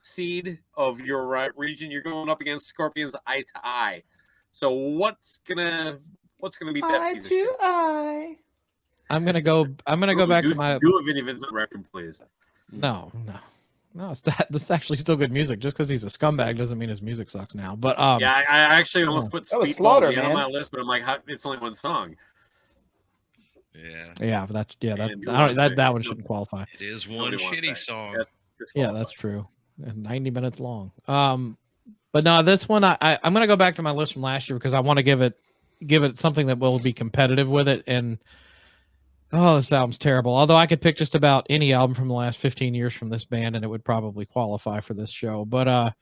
seed of your region, you're going up against Scorpions eye to eye. So what's gonna beat that piece of shit? I'm gonna go back to my do a Vinnie Vincent record, please. no. This is actually still good music. Just because he's a scumbag doesn't mean his music sucks now. But Yeah, I actually almost put That was Speedball Slaughter, G on man. my list, but I'm like, it's only one song. Yeah, yeah, but that's And that you I wanna don't, that say- that one shouldn't qualify. it is one Nobody wants shitty that. song. That's Yeah, that's true. And 90 minutes long. But no, this one I'm gonna go back to my list from last year because I want to give it something that will be competitive with it. And oh, this album's terrible. Although I could pick just about any album from the last 15 years from this band and it would probably qualify for this show. But I'm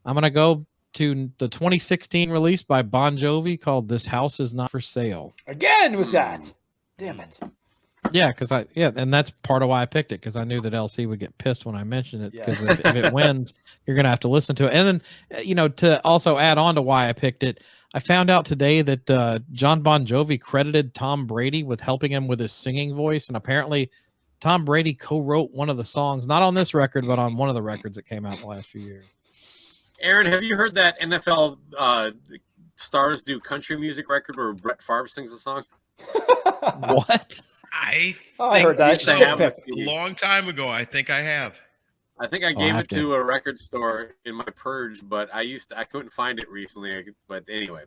gonna go to the 2016 release by Bon Jovi called "This House Is Not for Sale." Again with that. Damn it. Yeah, and that's part of why I picked it because I knew that LC would get pissed when I mentioned it. Yeah. Because if it wins, you're gonna have to listen to it. And then, to also add on to why I picked it, I found out today that John Bon Jovi credited Tom Brady with helping him with his singing voice, and apparently, Tom Brady co-wrote one of the songs, not on this record, but on one of the records that came out in the last few years. Aaron, have you heard that NFL stars do country music record where Brett Favre sings a song? What? I Oh, I think heard that. used to Good have pick. a a long time ago. I think I have. I think I I gave have it to a record store in my purge, but I couldn't find it recently. But anyway,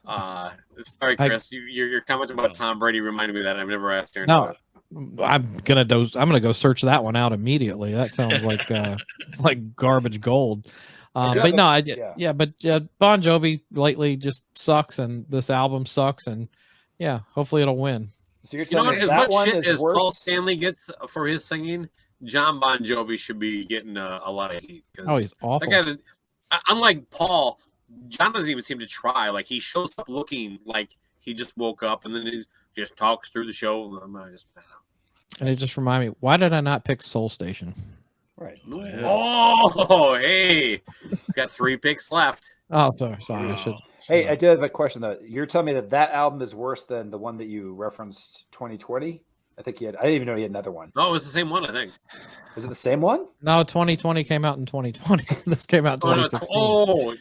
sorry, Chris, your comment about Tom Brady reminded me of that. I've never asked Aaron. No, about it. I'm gonna go search that one out immediately. That sounds like like garbage gold. But no, Bon Jovi lately just sucks, and this album sucks, and yeah, hopefully it'll win. So you're You know telling what? me As that much one shit is as worse? Paul Stanley gets for his singing, John Bon Jovi should be getting a lot of heat. 'Cause Oh, he's awful. that guy, unlike Paul, John doesn't even seem to try. Like he shows up looking like he just woke up, and then he just talks through the show. And it just reminded me, why did I not pick Soul Station? Right. Oh, hey, got 3 picks left. Oh, sorry. I should. Hey, I did have a question though. You're telling me that album is worse than the one that you referenced, 2020? I think I didn't even know he had another one. No, it's the same one, I think. Is it the same one? No, 2020 came out in 2020. This came out in 2016.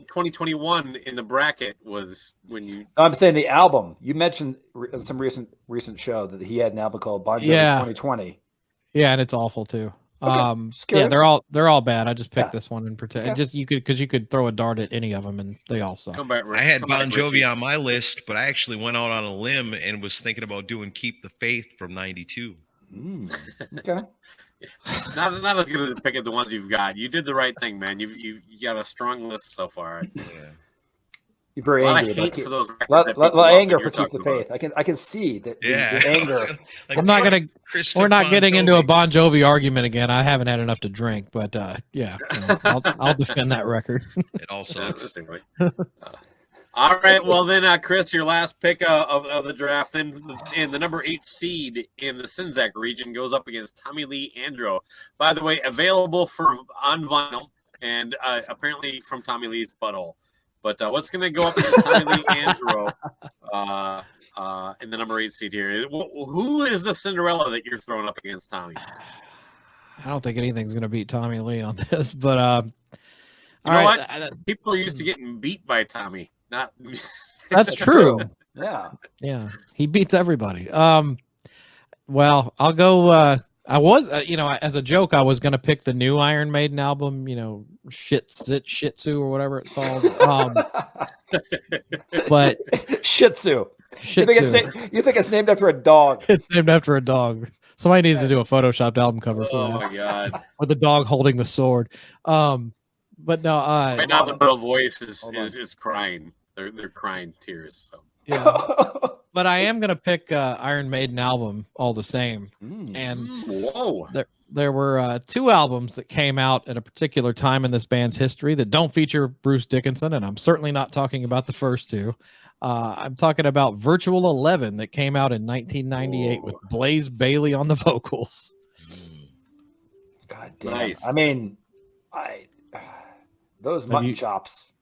2021 in the bracket was when you. I'm saying the album. You mentioned in some recent show that he had an album called Bon Jovi Yeah. 2020. Yeah, and it's awful too. Just Yeah, curious. they're all bad. I just picked Yeah. this one in particular. Okay. Just you could throw a dart at any of them, and they all suck. Come back, I had come back, Bon Jovi Richie. on my list, but I actually went out on a limb and was thinking about doing "Keep the Faith" from '92. Okay. Not as good at picking the ones you've got. You did the right thing, man. You got a strong list so far. Yeah. You're very A lot angry of about hate for those records lot that people love anger that for you're Keep the talking about. Faith. I can see that Yeah. the anger. Like, I'm not gonna. Chris We're took not Bon getting into a Jovi. Bon Jovi argument again. I haven't had enough to drink, but yeah, I'll defend that record. It all sucks. That's all right. All right. Well, then, Chris, your last pick of the draft. Then, in the number 8 seed in the Sinzak region goes up against Tommy Lee Andro. By the way, available on vinyl and apparently from Tommy Lee's butthole. But what's going to go up against Tommy Lee Andro in the number 8 seed here? Who is the Cinderella that you're throwing up against Tommy? I don't think anything's gonna beat Tommy Lee on this, but You know what? People are used to getting beat by Tommy. Not That's true. Yeah. Yeah, he beats everybody. Well, I'll go. I was, as a joke, I was gonna pick the new Iron Maiden album. Shih Tzu or whatever it's called. But Shih Tzu. Shih You think, Tzu. you think it's named after a dog? It's named after a dog. Somebody needs to do a photoshopped album cover for Oh that, my god! with the dog holding the sword. But no, Right now the middle voice is crying. They're crying tears. So. yeah. But I am gonna pick Iron Maiden album all the same. And Whoa! there were 2 albums that came out at a particular time in this band's history that don't feature Bruce Dickinson, and I'm certainly not talking about the first 2. I'm talking about Virtual 11 that came out in 1998 with Blaze Bayley on the vocals. God damn. Nice. I mean, those mutton chops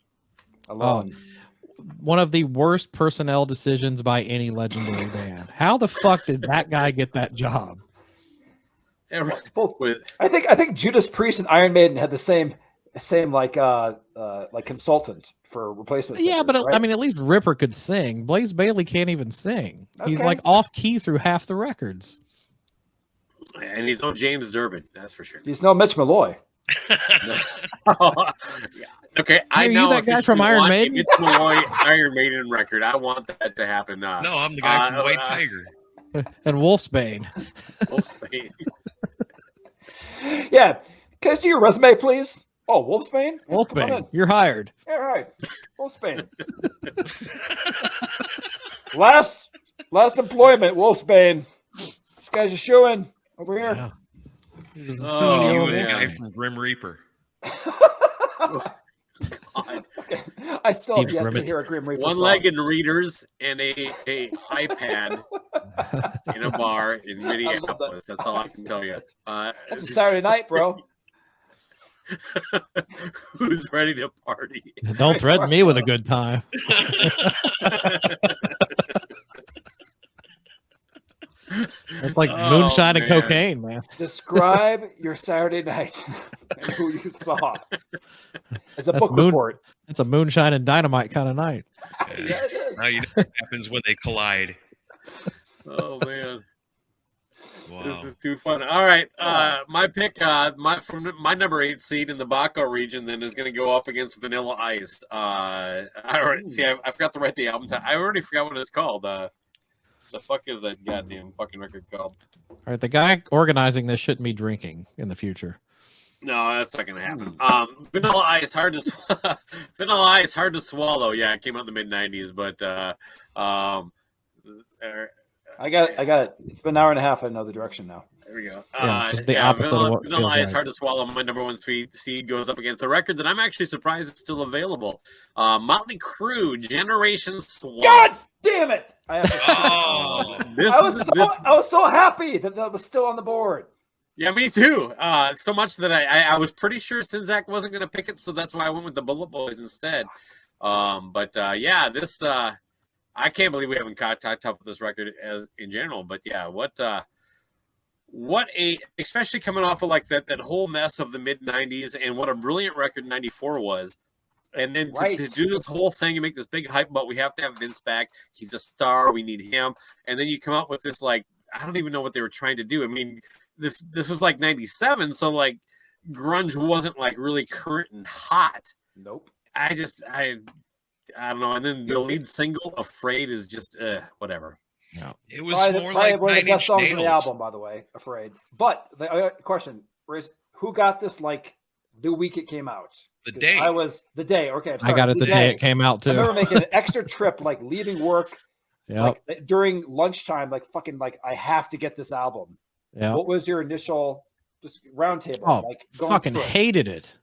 alone. One of the worst personnel decisions by any legendary band. How the fuck did that guy get that job? Yeah, Well, I think Judas Priest and Iron Maiden had the same like consultant for replacement. Yeah, singers, but right? I mean, at least Ripper could sing. Blaze Bayley can't even sing. He's Okay. like off key through half the records. and he's no James Durbin, that's for sure. he's no Mitch Malloy. Yeah. Okay, I Hey, are you know that guy from Iron Maiden? Mitch Malloy Iron Maiden record. I want that to happen. No, I'm the guy from White Tiger. And Wolfsbane. Yeah. Can I see your resume, please? Oh, Wolfsbane? Come on Wolfbane, in. you're hired. Yeah, right. Wolfsbane. last employment, Wolfsbane. This guy's a shoo-in over here. Yeah. He was the Oh, CEO You of and the guy Wolfbane. from Grim Reaper. Okay. I still have Steve yet to Grimmett. hear a Grim Reaper song. One-legged readers and a iPad in a bar in Minneapolis. That's all I can tell you. That's a Saturday night, bro. Who's ready to party? Don't threaten me with a good time. It's like moonshine and man. cocaine, man. Describe your Saturday night and who you saw. As a That's book report. It's a moonshine and dynamite kind of night. Yeah, it is. Now you know what happens when they collide. Oh man, Wow. this is too fun. All right, my pick, my number 8 seed in the Baco region, then is going to go up against Vanilla Ice. I forgot to write the album title. I already forgot what it's called. The fuck is that goddamn fucking record called? All right, the guy organizing this shouldn't be drinking in the future. No, that's not gonna happen. Vanilla Ice, hard to Vanilla Ice, hard to swallow. Yeah, it came out in the mid '90s, but I got it. It's been an hour and a half. I know the direction now. there we go. Yeah, just the opposite of what Vanilla feels Ice, right. hard to swallow. My number 1 seed goes up against a record that I'm actually surprised it's still available. Motley Crue, Generation Swamp. God damn it! I was so happy that was still on the board. Yeah, me too. So much that I was pretty sure Sinzak wasn't going to pick it, so that's why I went with the Bullet Boys instead. Yeah, this I can't believe we haven't talked up this record as in general. But yeah, what a especially coming off of like that whole mess of the mid '90s and what a brilliant record '94 was. And then to do this whole thing and make this big hype about we have to have Vince back. He's a star. We need him. And then you come up with this like I don't even know what they were trying to do. I mean, this was like 97, so like grunge wasn't like really current and hot. Nope. I don't know. And then the lead single, "Afraid," is just whatever. No. It was Probably, more probably like one of the 9 best Inch songs on the Nails. album, by the way. Afraid. But the question is, who got this like the week it came out? The 'Cause day. I was the day. Okay, I'm sorry, I got it the day it came out I too. remember making an extra trip, like leaving work, Yep. like during lunchtime, like fucking, like I have to get this album. Yeah. What was your initial just round table? Oh, like going fucking through it? hated it.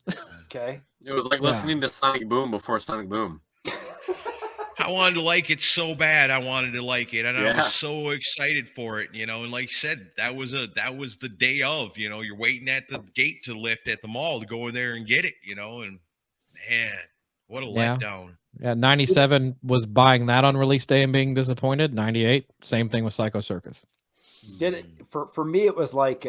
Okay. It was like Yeah. listening to Sonic Boom before Sonic Boom. I wanted to like it so bad. I wanted to like it, and I Yeah. was so excited for it, you know. And like you said, that was the day of, you know. You're waiting at the gate to lift at the mall to go in there and get it, you know. And man, what a Yeah. letdown! Yeah, 97 was buying that on release day and being disappointed. 98, same thing with Psycho Circus. Did it for me? It was like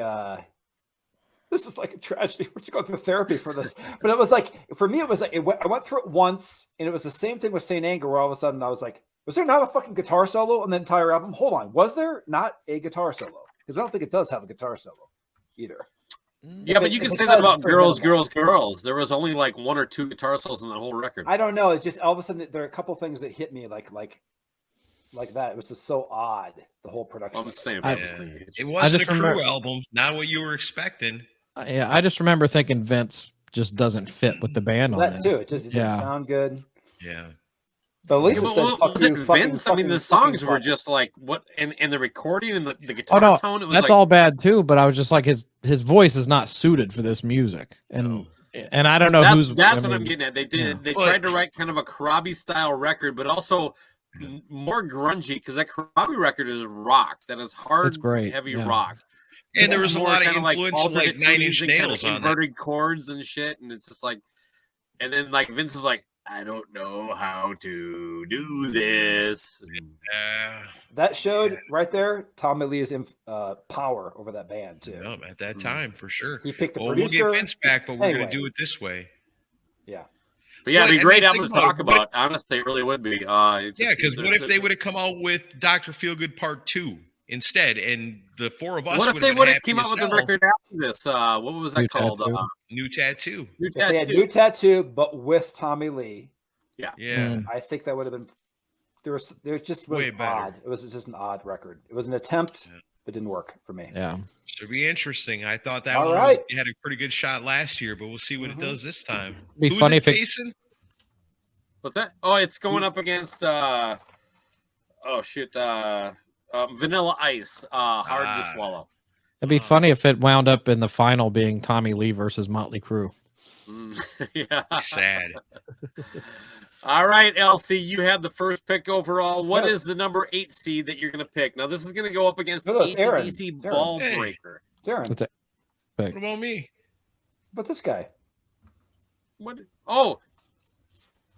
this is like a tragedy. We're just going through therapy for this, but it was like for me, it was like I went through it once, and it was the same thing with Saint Anger, where all of a sudden I was like, was there not a fucking guitar solo on the entire album? Hold on, was there not a guitar solo? Because I don't think it does have a guitar solo either. Yeah, but you can say that about Girls, Girls, Girls. There was only like 1 or 2 guitar solos in the whole record. I don't know. It's just all of a sudden there are a couple things that hit me like that. It was just so odd, the whole production. I'm saying I- It wasn't a just Crew remember- album, not what you were expecting. Yeah, I just remember thinking Vince just doesn't fit with the band on that this. too. It just didn't sound good. Yeah, But at least Yeah, it but said, what fuck was you, it, fucking, Vince? I mean, the fucking songs were fuck. just like what, and the recording and the guitar Oh no, tone. It was that's like, all bad too. But I was just like, his voice is not suited for this music, and I don't know that's what what I'm getting at. They did. yeah. They But- tried to write kind of a Karabi style record, but also more grungy because that Karabi record is rock. That is hard, It's great, heavy yeah. rock. and This there is was a more lot of kinda influence from like alternate 9 tunings Inch and kinda Nails on that. inverted chords and shit, and it's just like, and then like Vince is like, I don't know how to do this. That showed right there Tommy Lee's power over that band too. Yeah, at that time for sure. He picked the Well, producer. we'll get Vince back, but we're Anyway. going to do it this way. Yeah. But yeah, it'd be But, a great I album mean, to think about talk it. about. Honestly, it really would be. Yeah, because what if they would have come out with Dr. Feelgood Part 2 instead, and the four of us What if would they have would been have came out happy with as a hell. record after this? What was that New called? Tattoo. New Tattoo. New If they had Tattoo. New Tattoo, but with Tommy Lee, Yeah. I think that would have been. There just was Way better. odd. It was just an odd record. It was an attempt, Yeah. but didn't work for me. Yeah, Should be interesting. I thought that All one right. had a pretty good shot last year, but we'll see what Mhm. it does this time. Be Who's funny it if it- facing? What's that? Oh, it's going up against Vanilla Ice. Hard to swallow. it'd be funny if it wound up in the final being Tommy Lee versus Motley Crue. Yeah. Sad. All right, LC, you have the first pick overall. What Yeah. is the number 8 seed that you're going to pick? Now, this is going to go up against No, it's Aaron. AC/DC Aaron. Ball Hey. Breaker. Darren, What's it? What about me? but this guy. What? Oh,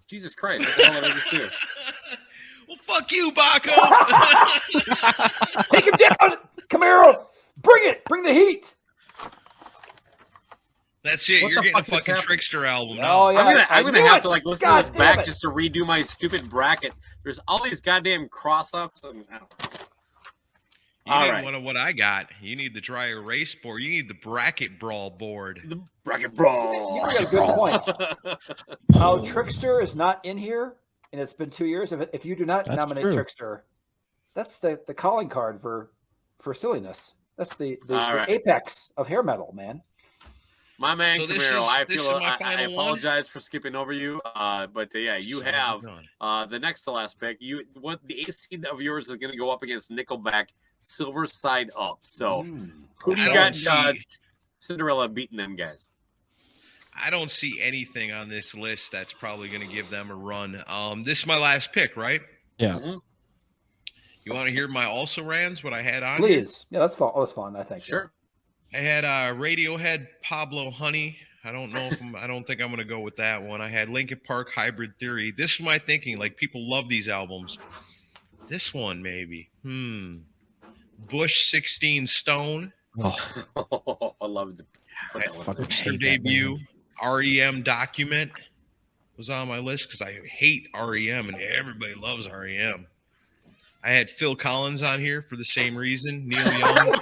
Jesus Christ! What the hell did I just do? Well, fuck you, Baco. Take him down, Camaro. Bring it. Bring the heat. That's it. What You're the getting a fuck just fucking happened? Trickster album Oh, now. yeah. I'm gonna I have knew to it. like listen God to this damn back it. just to redo my stupid bracket. There's all these goddamn cross ups and You All need right. one of what I got. You need the dry erase board. You need the bracket brawl board. the bracket brawl. You got a good point. How Trickster is not in here, and it's been 2 years. If you do not That's nominate true. Trickster, that's the calling card for silliness. That's the All right. apex of hair metal, man. My man So this Camaro, is- I this feel is my I final one? apologize for skipping over you. But yeah, you Son of a have gun. the next to last pick. What the AC of yours is going to go up against Nickelback, Silver Side Up. So who do I you don't got? see- Cinderella beating them guys. I don't see anything on this list that's probably going to give them a run. This is my last pick, right? Yeah. Mhm. You want to hear my also rans? What I had on? here? Please, yeah, that's fun. Oh, it's fun. I think. Sure. I had Radiohead, Pablo Honey. I don't know if I don't think I'm going to go with that one. I had Linkin Park, Hybrid Theory. This is my thinking. Like people love these albums. This one maybe. Bush 16 Stone. Oh, I love it. Put that one fucking there. hate Their that debut. REM Document was on my list because I hate REM and everybody loves REM. I had Phil Collins on here for the same reason. Neil Young.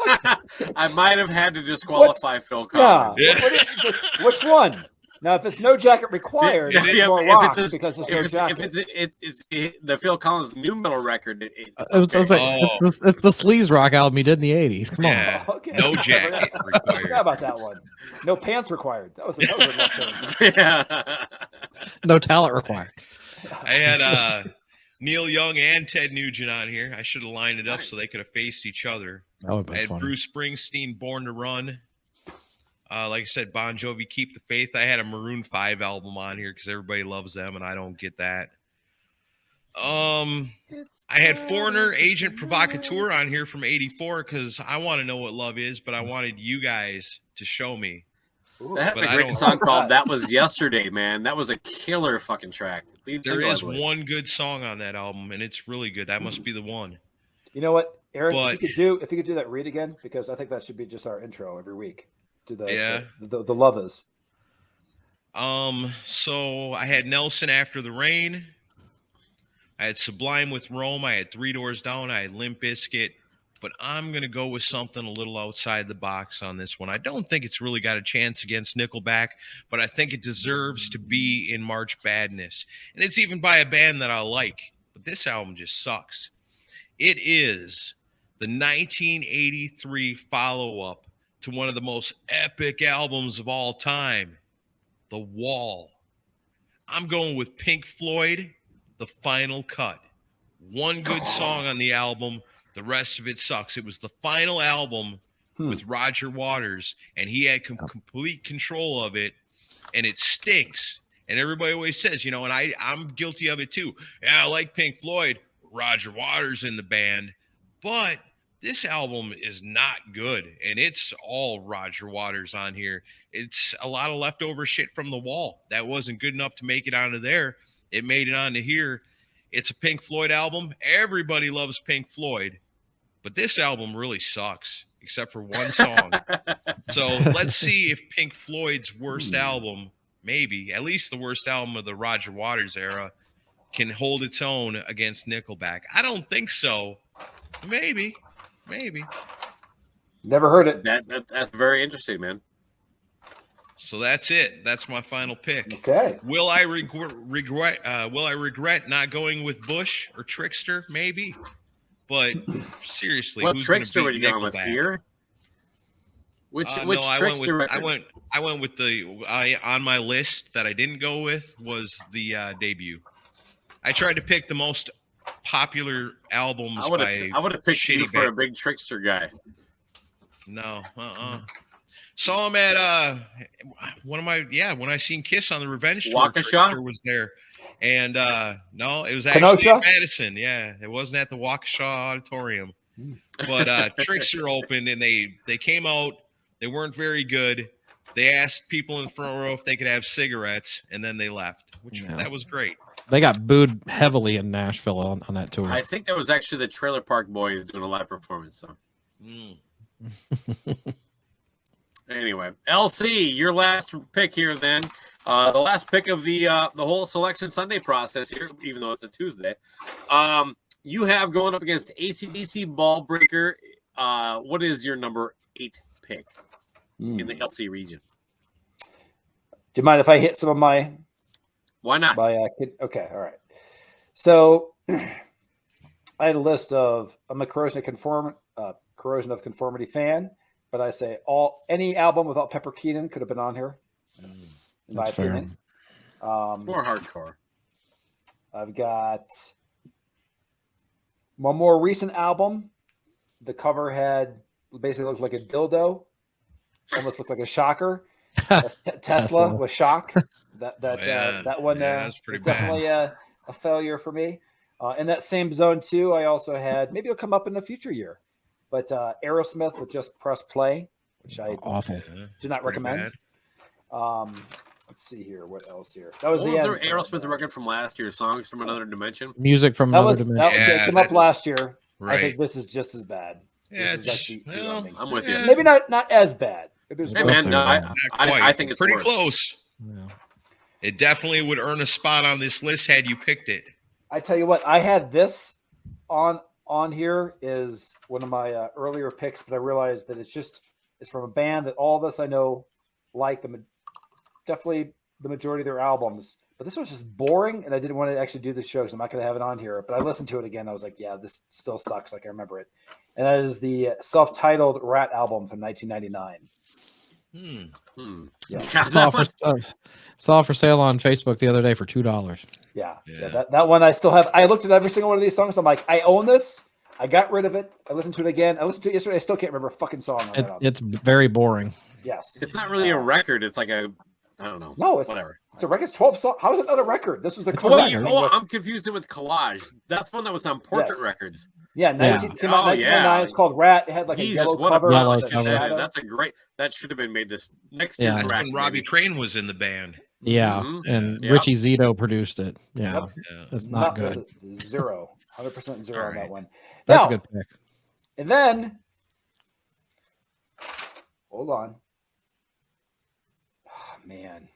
I might have had to disqualify Phil Yeah. Collins. Which one? Now, if it's no jacket required, Yeah, it's yeah, more if rock it's a- because there's if no it's, jacket. it's the Phil Collins new metal record, it's I was okay. like, Oh. it's the sleaze rock album he did in the 80s. Come on. Yeah. Okay. No jacket I required. forgot about that one. No pants required. That was a left turn. Yeah. No talent required. I had Neil Young and Ted Nugent on here. I should have lined it up so Nice. they could have faced each other. That would have I been had funny. Bruce Springsteen, Born to Run. Like I said, Bon Jovi, Keep the Faith. I had a Maroon 5 album on here because everybody loves them, and I don't get that. I had Foreigner, Agent Provocateur on here from '84 because I want to know what love is, but I wanted you guys to show me. That had But a I great don't- song called "That Was Yesterday," man. That was a killer fucking track. Lead There single, I is believe. one good song on that album, and it's really good. That must be the one. You know what, Aaron? But- if you could do that read again, because I think that should be just our intro every week to the the lovers. So I had Nelson, After the Rain. I had Sublime with Rome. I had Three Doors Down. I had Limp Bizkit. But I'm going to go with something a little outside the box on this one. I don't think it's really got a chance against Nickelback, but I think it deserves to be in March Badness. And it's even by a band that I like. But this album just sucks. It is the 1983 follow-up to one of the most epic albums of all time, The Wall. I'm going with Pink Floyd, The Final Cut. One good song on the album. The rest of it sucks. It was the final album with Roger Waters, and he had complete control of it, and it stinks. And everybody always says, you know, and I'm guilty of it too. Yeah, I like Pink Floyd, Roger Waters in the band, but this album is not good, and it's all Roger Waters on here. It's a lot of leftover shit from The Wall that wasn't good enough to make it onto there. It made it onto here. It's a Pink Floyd album. Everybody loves Pink Floyd, but this album really sucks, except for one song. So let's see if Pink Floyd's worst album, maybe, at least the worst album of the Roger Waters era, can hold its own against Nickelback. I don't think so. Maybe. Never heard it. That's very interesting, man. So that's it. That's my final pick. Okay. Will I regret not going with Bush or Trickster? Maybe. But seriously, What who's Trickster gonna were beat you going with Nickelback? here? Which No, Trickster record? I went with on my list that I didn't go with was the debut. I tried to pick the most popular albums I would by have picked you shitty for a band. big Trickster guy. No, saw him at when I seen Kiss on the Revenge tour, Waukesha? Trickster was there. And no, it was actually Kenosha? in Madison. Yeah, it wasn't at the Waukesha Auditorium. But Trickster opened, and they came out. They weren't very good. They asked people in the front row if they could have cigarettes, and then they left, which that was great. They got booed heavily in Nashville on that tour. I think that was actually the Trailer Park Boys doing a live performance. So anyway, LC, your last pick here. Then the last pick of the whole Selection Sunday process here, even though it's a Tuesday. You have going up against AC/DC Ball Breaker. What is your number 8 pick in the LC region? Do you mind if I hit some of my? Why not? Okay, all right. So I had a list of I'm a Corrosion of Conformity fan, but I say any album without Pepper Keenan could have been on here. In That's my fair. opinion. It's more hardcore. I've got one more recent album. The cover had basically looked like a dildo, almost looked like a shocker. That's Tesla with Shock. That one that's pretty was definitely a failure for me. In that same zone too, I also had, maybe it'll come up in a future year, but Aerosmith with Just Press Play, which I Awful. do not Pretty recommend. bad. Let's see here. What else here? That was What the was end. the Aerosmith record from last year? Songs from Another Dimension. Music from That another was dimension. that came up last year. I Right. think this is just as bad. Yeah, This is it's, like the well, ending. I'm with you. Maybe not as bad. Maybe it's Hey It's man, up no, there, I, man. not quite. I think it's pretty worse. close. Yeah. It definitely would earn a spot on this list had you picked it. I tell you what, I had this on on here is one of my earlier picks, but I realized that it's from a band that all of us I know like, definitely the majority of their albums. But this was just boring, and I didn't want to actually do the show because I'm not going to have it on here. But I listened to it again. I was like, yeah, this still sucks. Like I remember it. And that is the self-titled Rat album from 1999. Yeah. Saw for sale on Facebook the other day for $2. Yeah. That one I still have. I looked at every single one of these songs. I'm like, I own this. I got rid of it. I listened to it again. I listened to it yesterday. I still can't remember a fucking song on that album. It's very boring. Yes. It's not really a record. It's like I don't know. No, it's whatever. It's a record. It's 12 songs. How is it not a record? This was the I'm confused with Collage. That's one that was on Portrait Records. Yeah, 1999. It's called Rat. It had like a yellow cover. That's a great. That should have been made this next year. And Robbie Crane was in the band. Yeah, and Richie Zito produced it. Yeah, that's not good. 0, 100% zero on that one. That's a good pick. And then, hold on. Oh, man.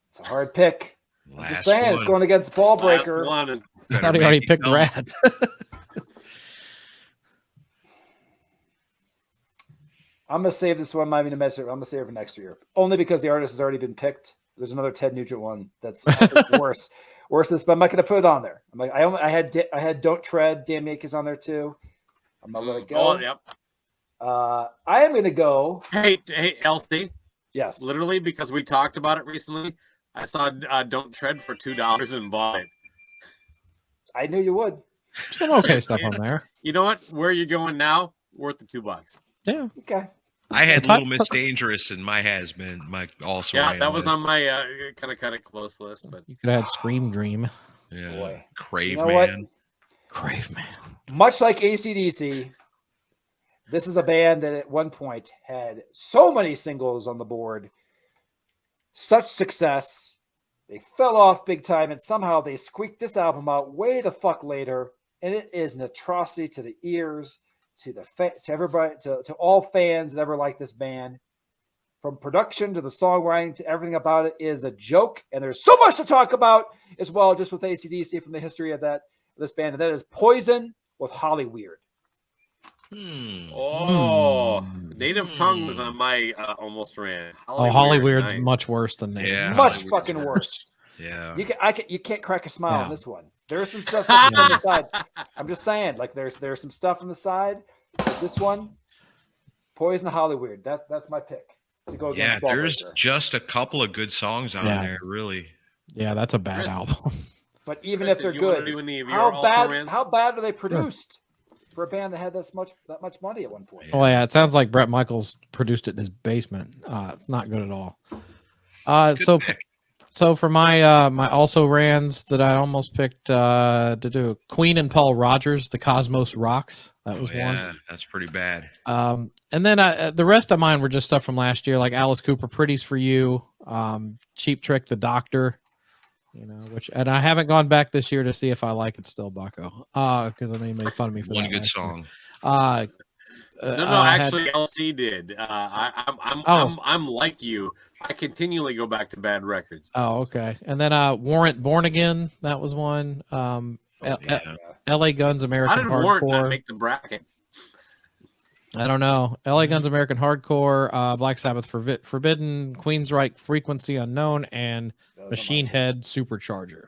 It's a hard pick. I'm just saying, it's going against Ball Breaker. I thought he already picked Rat. I'm going to save this one. I'm not even going to mention it. I'm going to save it for next year. Only because the artist has already been picked. There's another Ted Nugent one that's worse. Worse than this, but I'm not going to put it on there. I'm like, I had Don't Tread. Dan Yankees on there too. I'm going to let it go. Oh, yep. I am going to go. Hey, LC. Yes. Literally, because we talked about it recently, I saw Don't Tread for $2 and bought it. I knew you would. Some okay stuff on there. You know what? Where are you going now? Worth the $2. Yeah. Okay. I had Little Miss Dangerous and my has-been. My also. Yeah, that was on my kind of close list. But you could have had Scream Dream. Yeah. Boy. Crave you know Man. Crave Man. Much like AC/DC, this is a band that at one point had so many singles on the board, such success. They fell off big time, and somehow they squeaked this album out way the fuck later, and it is an atrocity to the ears, to everybody, to all fans that ever liked this band. From production to the songwriting to everything about it is a joke, and there's so much to talk about as well, just with AC/DC from the history of this band, and that is Poison with Holly Weird. Native Tongue was on my almost ran. Holly Weird's much worse than Native. Yeah, much fucking worse. Yeah, you can't crack a smile on this one. There's some stuff on the side. I'm just saying, like there's some stuff on the side. This one, Poison Holly Weird. That's my pick to go against. Yeah, there's just a couple of good songs on there, really. Yeah, that's a bad album. But even if they're good, how bad are they produced for a band that had that much money at one point? Oh yeah, it sounds like Bret Michaels produced it in his basement. It's not good at all. So for my my also rans that I almost picked to do, Queen and Paul Rodgers, The Cosmos Rocks. That was one. Yeah, that's pretty bad. And then the rest of mine were just stuff from last year, like Alice Cooper, Pretty's for You, Cheap Trick, The Doctor. And I haven't gone back this year to see if I like it still, Baco. Because I know you made fun of me for one that. Good song. Actually, LC did. I'm like you. I continually go back to bad records. Oh, okay. And then Warrant, Born Again. That was one. L.A. Guns, American How did Hardcore. Warrant not make the bracket? I don't know. L.A. Guns, American Hardcore, Black Sabbath, Forbidden, Queensryche, Frequency Unknown, and Machine Head, Supercharger.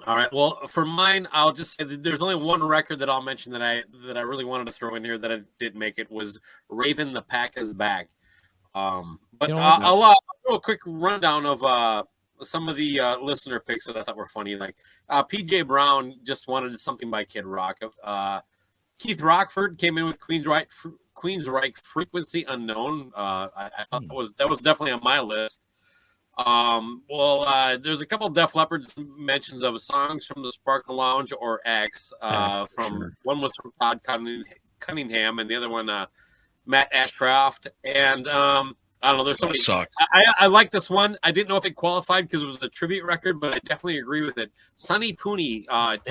All right. Well, for mine, I'll just say that there's only one record that I'll mention that I really wanted to throw in here that I didn't make it was Raven, The Pack Is Back. But I'll do a quick rundown of some of the listener picks that I thought were funny. Like PJ Brown just wanted something by Kid Rock. Keith Rockford came in with Queensryche, Frequency Unknown. I thought that was definitely on my list. There's a couple of Def Leppard mentions of songs from the Sparkle Lounge or X. One was from Todd Cunningham, and the other one Matt Ashcroft. And I don't know. There's so many. I like this one. I didn't know if it qualified because it was a tribute record, but I definitely agree with it. Sonny Pooney wanted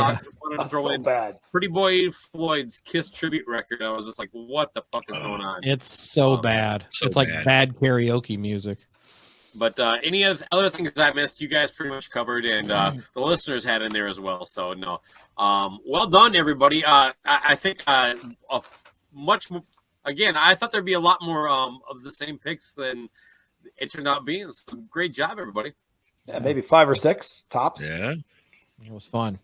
to throw in Pretty Boy Floyd's Kiss tribute record. I was just like, what the fuck is going on? It's so bad. It's like bad karaoke music. But any other things I missed, you guys pretty much covered, and the listeners had in there as well. So no, well done, everybody. I think much more. Again, I thought there'd be a lot more of the same picks than it turned out being. So great job, everybody. Yeah, maybe 5 or 6 tops. Yeah. It was fun.